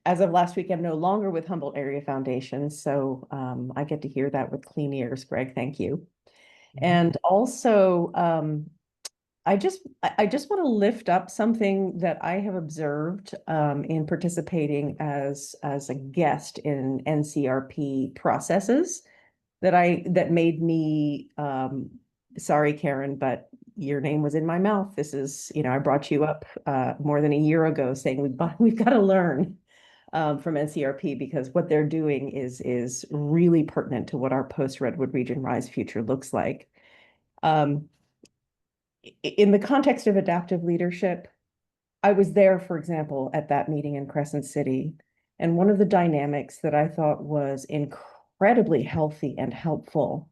as of last week, I'm no longer with Humboldt Area Foundation, so I get to hear that with clean ears, Greg. Thank you. And also, I just want to lift up something that I have observed in participating as a guest in NCRP processes that made me sorry, Karen, but your name was in my mouth. This is, I brought you up more than a year ago saying we've got to learn from NCRP, because what they're doing is really pertinent to what our post-Redwood Region RISE future looks like. In the context of adaptive leadership, I was there, for example, at that meeting in Crescent City, and one of the dynamics that I thought was incredibly healthy and helpful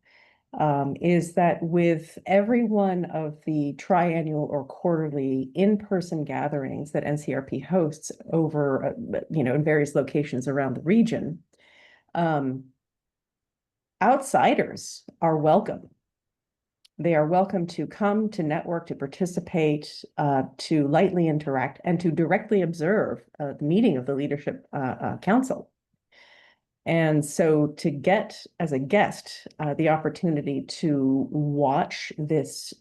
is that with every one of the triannual or quarterly in-person gatherings that NCRP hosts over, in various locations around the region, outsiders are welcome. They are welcome to come, to network, to participate, to lightly interact, and to directly observe the meeting of the Leadership Council. And so to get, as a guest, the opportunity to watch this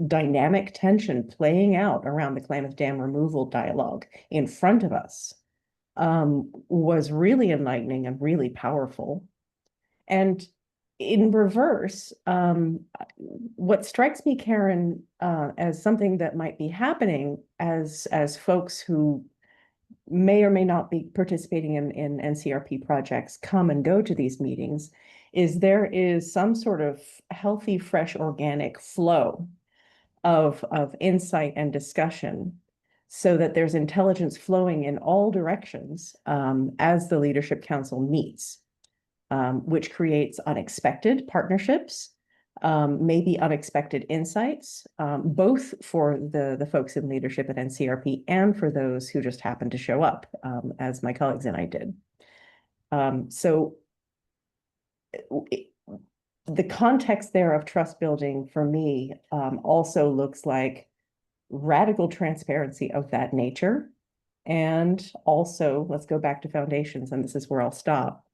dynamic tension playing out around the Klamath Dam removal dialogue in front of us was really enlightening and really powerful. And in reverse, what strikes me, Karen, as something that might be happening as folks who may or may not be participating in NCRP projects come and go to these meetings, is there is some sort of healthy, fresh, organic flow of insight and discussion, so that there's intelligence flowing in all directions as the Leadership Council meets. Which creates unexpected partnerships, maybe unexpected insights, both for the folks in leadership at NCRP and for those who just happened to show up, as my colleagues and I did. So the context there of trust building for me also looks like radical transparency of that nature. And also, let's go back to foundations, and this is where I'll stop.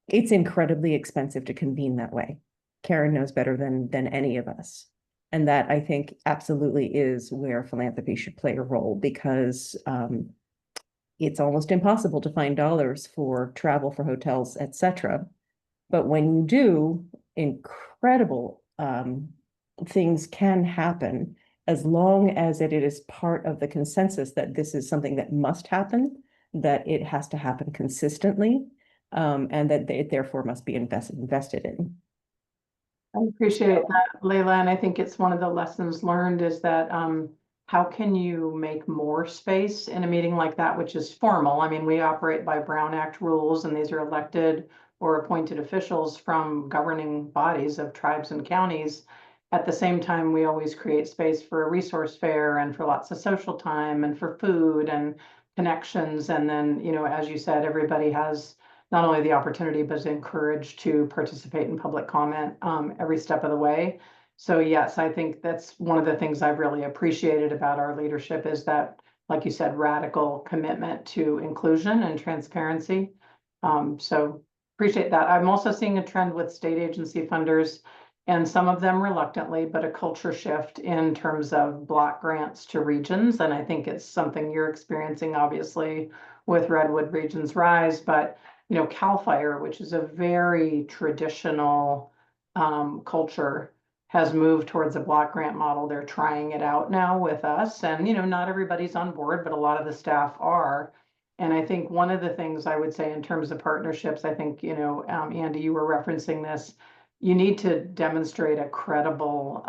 It's incredibly expensive to convene that way. Karen knows better than any of us. And that, I think, absolutely is where philanthropy should play a role, because it's almost impossible to find dollars for travel, for hotels, etc. But when you do, incredible things can happen, as long as it is part of the consensus that this is something that must happen, that it has to happen consistently, and that it therefore must be invested in. I appreciate that, Layla, and I think it's one of the lessons learned is that how can you make more space in a meeting like that, which is formal? I mean, we operate by Brown Act rules, and these are elected or appointed officials from governing bodies of tribes and counties. At the same time, we always create space for a resource fair and for lots of social time and for food and connections. And then, as you said, everybody has not only the opportunity, but is encouraged to participate in public comment every step of the way. So yes, I think that's one of the things I've really appreciated about our leadership is that, like you said, radical commitment to inclusion and transparency. So appreciate that. I'm also seeing a trend with state agency funders, and some of them reluctantly, but a culture shift in terms of block grants to regions. And I think it's something you're experiencing, obviously, with Redwood Regions RISE, but CAL FIRE, which is a very traditional culture, has moved towards a block grant model. They're trying it out now with us, and not everybody's on board, but a lot of the staff are. And I think one of the things I would say in terms of partnerships, I think, Andy, you were referencing this, you need to demonstrate a credible,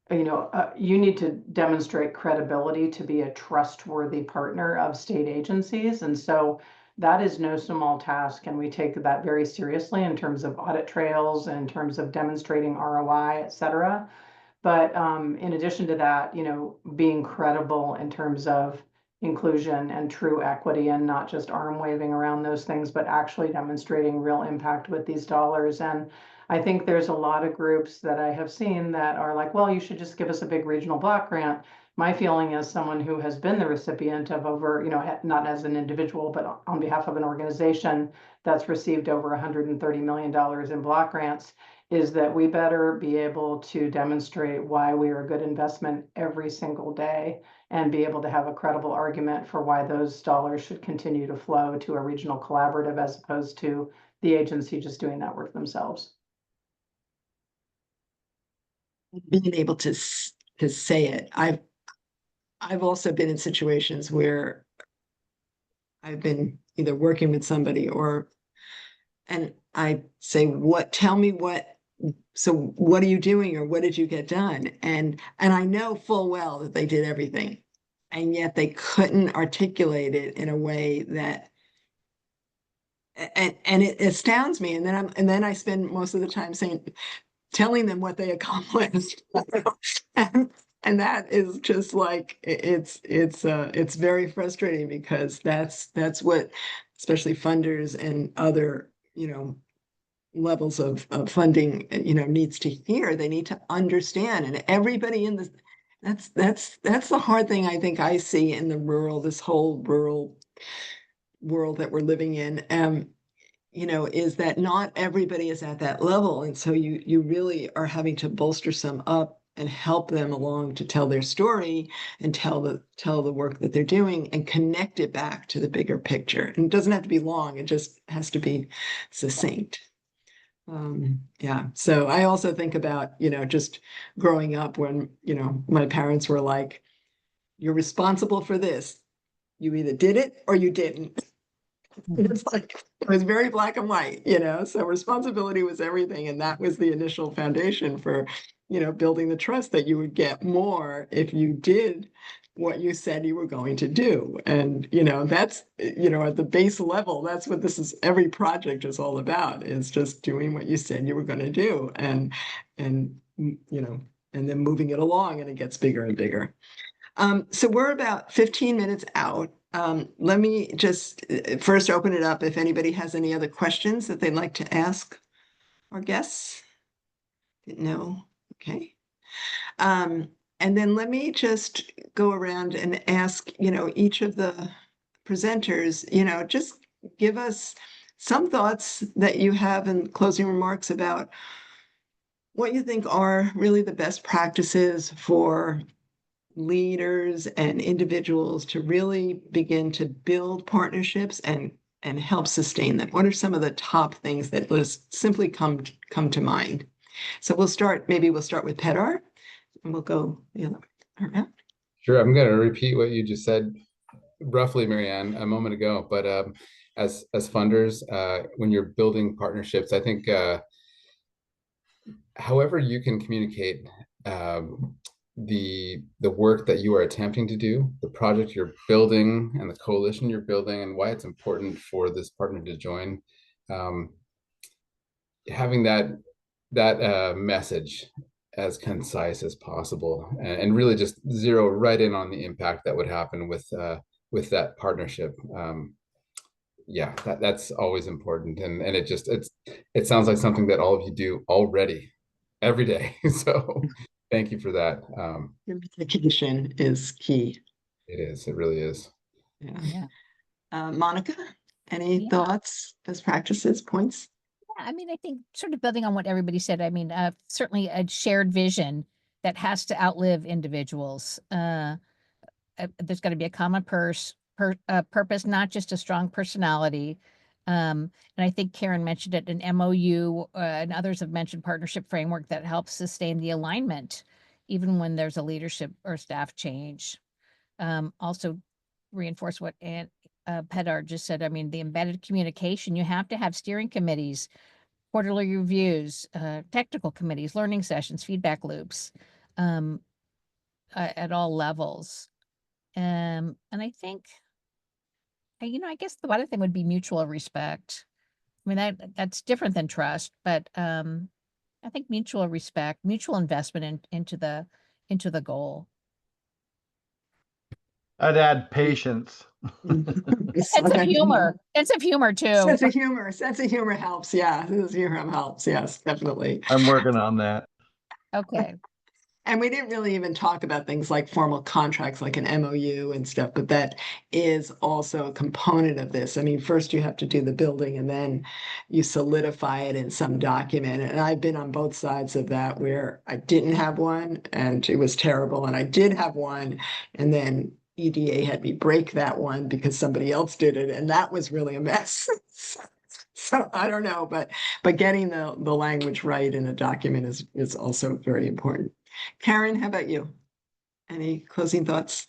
you need to demonstrate credibility to be a trustworthy partner of state agencies. And so that is no small task. And we take that very seriously in terms of audit trails, in terms of demonstrating ROI, et cetera. But in addition to that, being credible in terms of inclusion and true equity, and not just arm waving around those things, but actually demonstrating real impact with these dollars. And I think there's a lot of groups that I have seen that are like, well, you should just give us a big regional block grant. My feeling as someone who has been the recipient of over, not as an individual, but on behalf of an organization that's received over $130 million in block grants, is that we better be able to demonstrate why we are a good investment every single day, and be able to have a credible argument for why those dollars should continue to flow to a regional collaborative as opposed to the agency just doing that work themselves. Being able to say it. I've also been in situations where I've been either working with somebody and I say, tell me so what are you doing, or what did you get done? And I know full well that they did everything, and yet they couldn't articulate it in a way that, and it astounds me. And then I spend most of the time telling them what they accomplished. And that is just like, it's very frustrating, because that's what especially funders and other levels of funding needs to hear. They need to understand, and everybody in that's the hard thing I think I see in this whole rural world that we're living in, is that not everybody is at that level. And so you really are having to bolster some up and help them along to tell their story and tell the work that they're doing, and connect it back to the bigger picture. And it doesn't have to be long, it just has to be succinct. Yeah. So I also think about, just growing up when, my parents were like, you're responsible for this. You either did it or you didn't. It's like, it was very black and white, so responsibility was everything. And that was the initial foundation for, building the trust that you would get more if you did what you said you were going to do. And, that's, at the base level, that's what every project is all about, is just doing what you said you were going to do. And then moving it along, and it gets bigger and bigger. So we're about 15 minutes out. Let me just first open it up if anybody has any other questions that they'd like to ask our guests. No? Okay. And then let me just go around and ask, each of the presenters, just give us some thoughts that you have in closing remarks about what you think are really the best practices for leaders and individuals to really begin to build partnerships and help sustain them. What are some of the top things that just simply come to mind? So maybe we'll start with Pedar, and we'll go the other way around. Sure, I'm going to repeat what you just said roughly, Marianne, a moment ago. But as funders, when you're building partnerships, I think however you can communicate the work that you are attempting to do, the project you're building, and the coalition you're building, and why it's important for this partner to join, having that message as concise as possible, and really just zero right in on the impact that would happen with that partnership. Yeah, that's always important, and it sounds like something that all of you do already every day. So thank you for that. Communication is key. It is. It really is. Yeah. Monica, any thoughts, best practices, points? Yeah, I mean, I think sort of building on what everybody said, I mean, certainly a shared vision that has to outlive individuals. There's got to be a common purpose, not just a strong personality. And I think Karen mentioned it, an MOU, and others have mentioned partnership framework that helps sustain the alignment, even when there's a leadership or staff change. Also reinforce what Pedar just said. I mean, the embedded communication, you have to have steering committees, quarterly reviews, technical committees, learning sessions, feedback loops, at all levels. And I think, I guess the other thing would be mutual respect. I mean, that's different than trust, but I think mutual respect, mutual investment into the goal. I'd add patience. Sense of humor. Sense of humor too. Sense of humor. Sense of humor helps. Yeah, sense of humor helps. Yes, definitely. I'm working on that. Okay. And we didn't really even talk about things like formal contracts, like an MOU and stuff, but that is also a component of this. I mean, first you have to do the building and then you solidify it in some document. And I've been on both sides of that where I didn't have one and it was terrible. And I did have one. And then EDA had me break that one because somebody else did it. And that was really a mess. So I don't know, but getting the language right in a document is also very important. Karen, how about you? Any closing thoughts?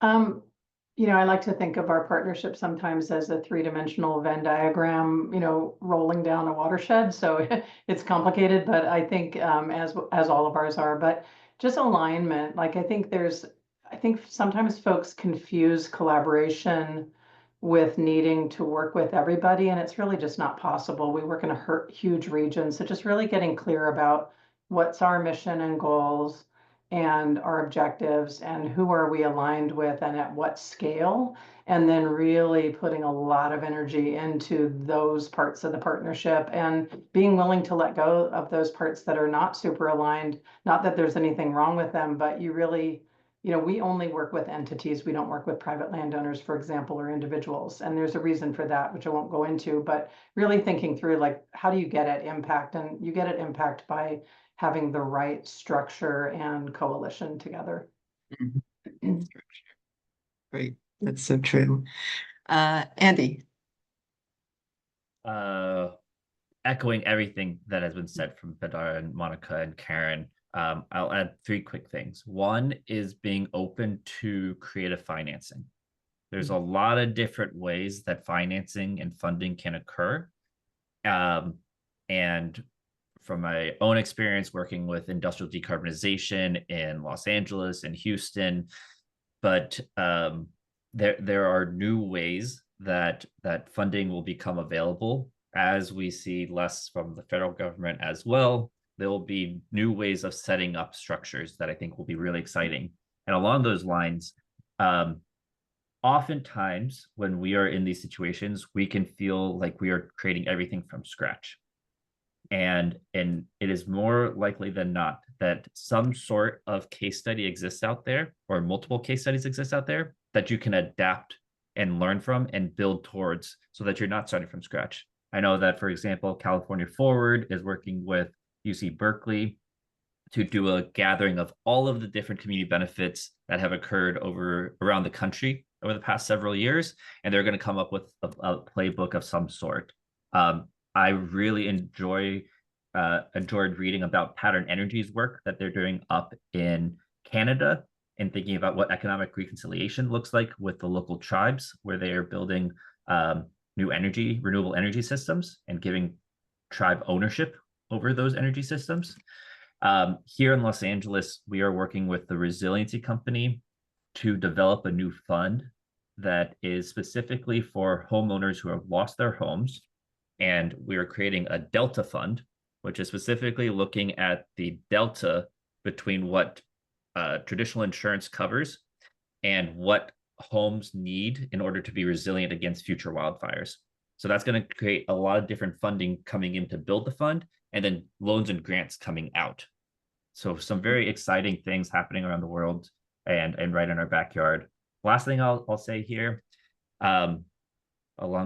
I like to think of our partnership sometimes as a three-dimensional Venn diagram, rolling down a watershed. So it's complicated, but I think as all of ours are, but just alignment. Like I think sometimes folks confuse collaboration with needing to work with everybody, and it's really just not possible. We work in a huge region, so just really getting clear about what's our mission and goals and our objectives and who are we aligned with and at what scale, and then really putting a lot of energy into those parts of the partnership and being willing to let go of those parts that are not super aligned. Not that there's anything wrong with them, but you really, we only work with entities. We don't work with private landowners, for example, or individuals. And there's a reason for that, which I won't go into, but really thinking through, like, how do you get at impact? And you get at impact by having the right structure and coalition together. Great, that's so true. Andy. Echoing everything that has been said from Pedar and Monica and Karen, I'll add three quick things. One is being open to creative financing. There's a lot of different ways that financing and funding can occur. And from my own experience working with industrial decarbonization in Los Angeles and Houston, but there are new ways that funding will become available as we see less from the federal government as well. There will be new ways of setting up structures that I think will be really exciting. And along those lines, oftentimes when we are in these situations, we can feel like we are creating everything from scratch. And it is more likely than not that some sort of case study exists out there, or multiple case studies exist out there that you can adapt and learn from and build towards, so that you're not starting from scratch. I know that, for example, California Forward is working with UC Berkeley to do a gathering of all of the different community benefits that have occurred around the country over the past several years, and they're going to come up with a playbook of some sort. I really enjoyed reading about Pattern Energy's work that they're doing up in Canada, and thinking about what economic reconciliation looks like with the local tribes, where they are building renewable energy systems and giving tribe ownership over those energy systems. Here in Los Angeles, we are working with the Resiliency Company to develop a new fund that is specifically for homeowners who have lost their homes. And we are creating a Delta Fund, which is specifically looking at the delta between what traditional insurance covers and what homes need in order to be resilient against future wildfires. So that's going to create a lot of different funding coming in to build the fund, and then loans and grants coming out. So some very exciting things happening around the world and right in our backyard. Last thing I'll say here, along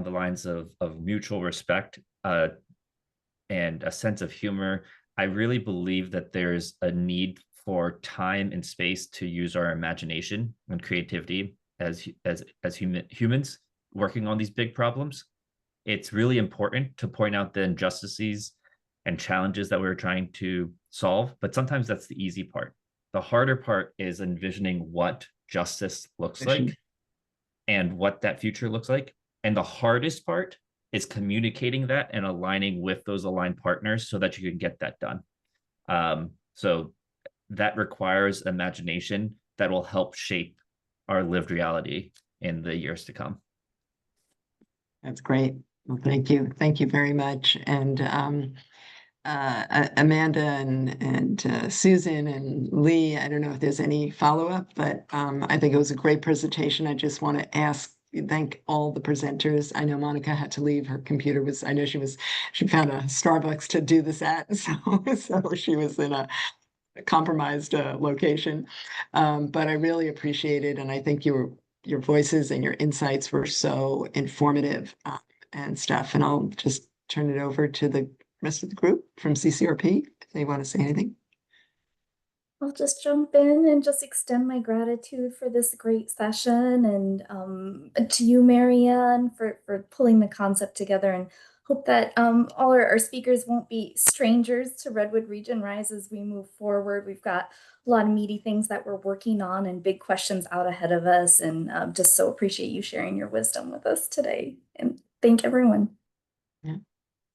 the lines of mutual respect and a sense of humor, I really believe that there's a need for time and space to use our imagination and creativity as humans, working on these big problems, it's really important to point out the injustices and challenges that we're trying to solve. But sometimes that's the easy part. The harder part is envisioning what justice looks like and what that future looks like. And the hardest part is communicating that and aligning with those aligned partners so that you can get that done. So that requires imagination that will help shape our lived reality in the years to come. That's great. Well, thank you. Thank you very much. And Amanda and Susan and Lee, I don't know if there's any follow-up, but I think it was a great presentation. I just want to thank all the presenters. I know Monica had to leave. Her computer was, I know she found a Starbucks to do this at, so she was in a compromised location. But I really appreciate it. And I think your voices and your insights were so informative and stuff. And I'll just turn it over to the rest of the group from CCRP if they want to say anything. I'll just jump in and just extend my gratitude for this great session, and to you, Marianne, for pulling the concept together, and hope that all our speakers won't be strangers to Redwood Region RISE as we move forward. We've got a lot of meaty things that we're working on and big questions out ahead of us, and just so appreciate you sharing your wisdom with us today. And thank everyone. Yeah,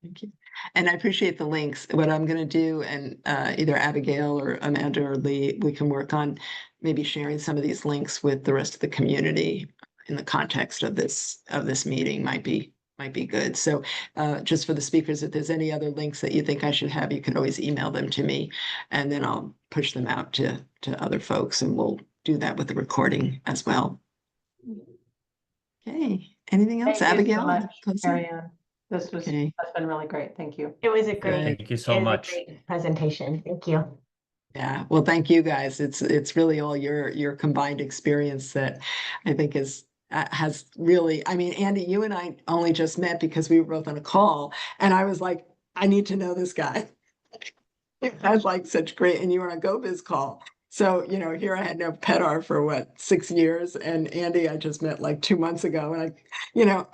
thank you. And I appreciate the links. What I'm going to do, and either Abigail or Amanda or Lee, we can work on maybe sharing some of these links with the rest of the community in the context of this meeting might be good. So just for the speakers, if there's any other links that you think I should have, you can always email them to me, and then I'll push them out to other folks, and we'll do that with the recording as well. Okay. Anything else, Thank Abigail? you so much, Marianne. That's been really great. Thank you. It was a great, Thank you so much. great presentation. Thank you. Yeah, well, thank you guys. It's really all your combined experience that I think has really, I mean, Andy, you and I only just met because we were both on a call, and I was like, I need to know this guy. You had like such great, and you were on a GoBiz call. So, here I had no PEDAR for 6 years, and Andy I just met like 2 months ago, and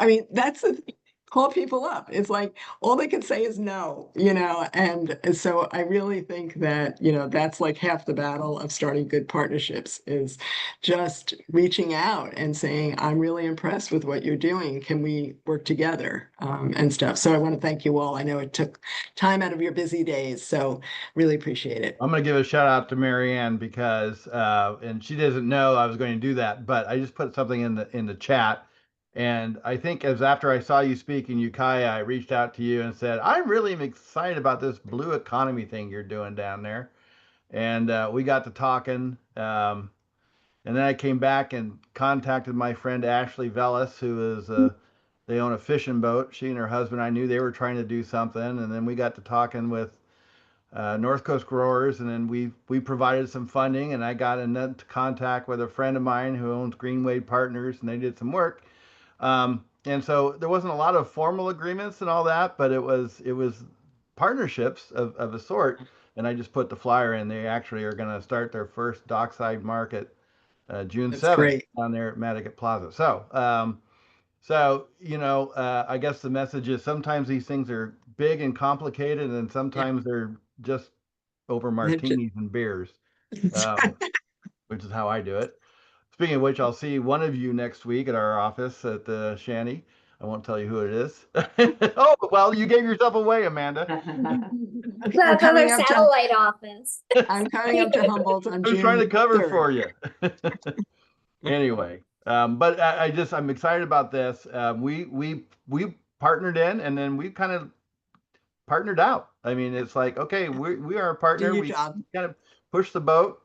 I mean, that's the call people up. It's like all they can say is no, and so I really think that, that's like half the battle of starting good partnerships is just reaching out and saying, I'm really impressed with what you're doing. Can we work together and stuff? So I want to thank you all. I know it took time out of your busy days, so really appreciate it. I'm going to give a shout out to Marianne because, and she doesn't know I was going to do that, but I just put something in the chat. And I think as after I saw you speak in Ukiah, I reached out to you and said, I really am excited about this blue economy thing you're doing down there. And we got to talking. And then I came back and contacted my friend Ashley Vellis, who is they own a fishing boat. She and her husband, I knew they were trying to do something. And then we got to talking with North Coast Growers, and then we provided some funding, and I got in contact with a friend of mine who owns Greenway Partners, and they did some work. And so there wasn't a lot of formal agreements and all that, but it was partnerships of a sort. And I just put the flyer in. They actually are going to start their first dockside market June 7th down there at Madigat Plaza. So, I guess the message is sometimes these things are big and complicated, and sometimes they're just over martinis and beers, which is how I do it. Speaking of which, I'll see one of you next week at our office at the Shanty. I won't tell you who it is. Oh, well, you gave yourself away, Amanda. That's our satellite office. I'm coming up to Humboldt on June 3rd. I was trying to cover for you. Anyway, but I'm excited about this. We partnered in, and then we kind of partnered out. I mean, it's like, okay, we are a partner. We kind of pushed the boat,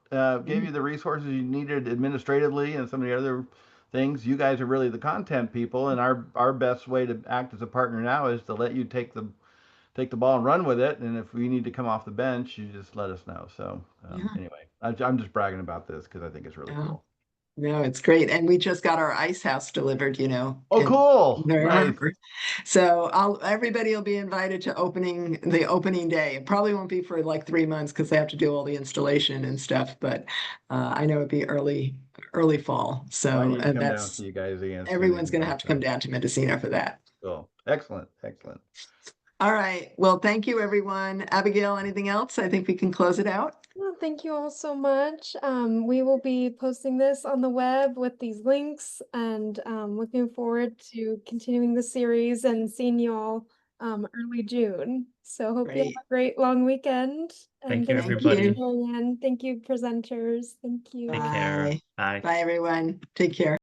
gave you the resources you needed administratively and some of the other things. You guys are really the content people, and our best way to act as a partner now is to let you take the ball and run with it. And if we need to come off the bench, you just let us know. So anyway, I'm just bragging about this because I think it's really cool. No, it's great. And we just got our ice house delivered, you know. Oh, cool. Nice. So everybody will be invited to the opening day. It probably won't be for like 3 months because they have to do all the installation and stuff, but I know it'd be early fall. I So need to and come down that's to you guys again. soon everyone's and gonna have to come down to Mendocino for that. Cool. Excellent. Excellent. All right. Well, thank you, everyone. Abigail, anything else? I think we can close it out. Well, thank you all so much. We will be posting this on the web with these links, and looking forward to continuing the series and seeing you all early June. So hope you have Great. a great long weekend. Thank And you, thanks so much, everybody. Marianne. Thank you, presenters. Thank you. Take care. Bye. Bye. Bye, everyone. Take care.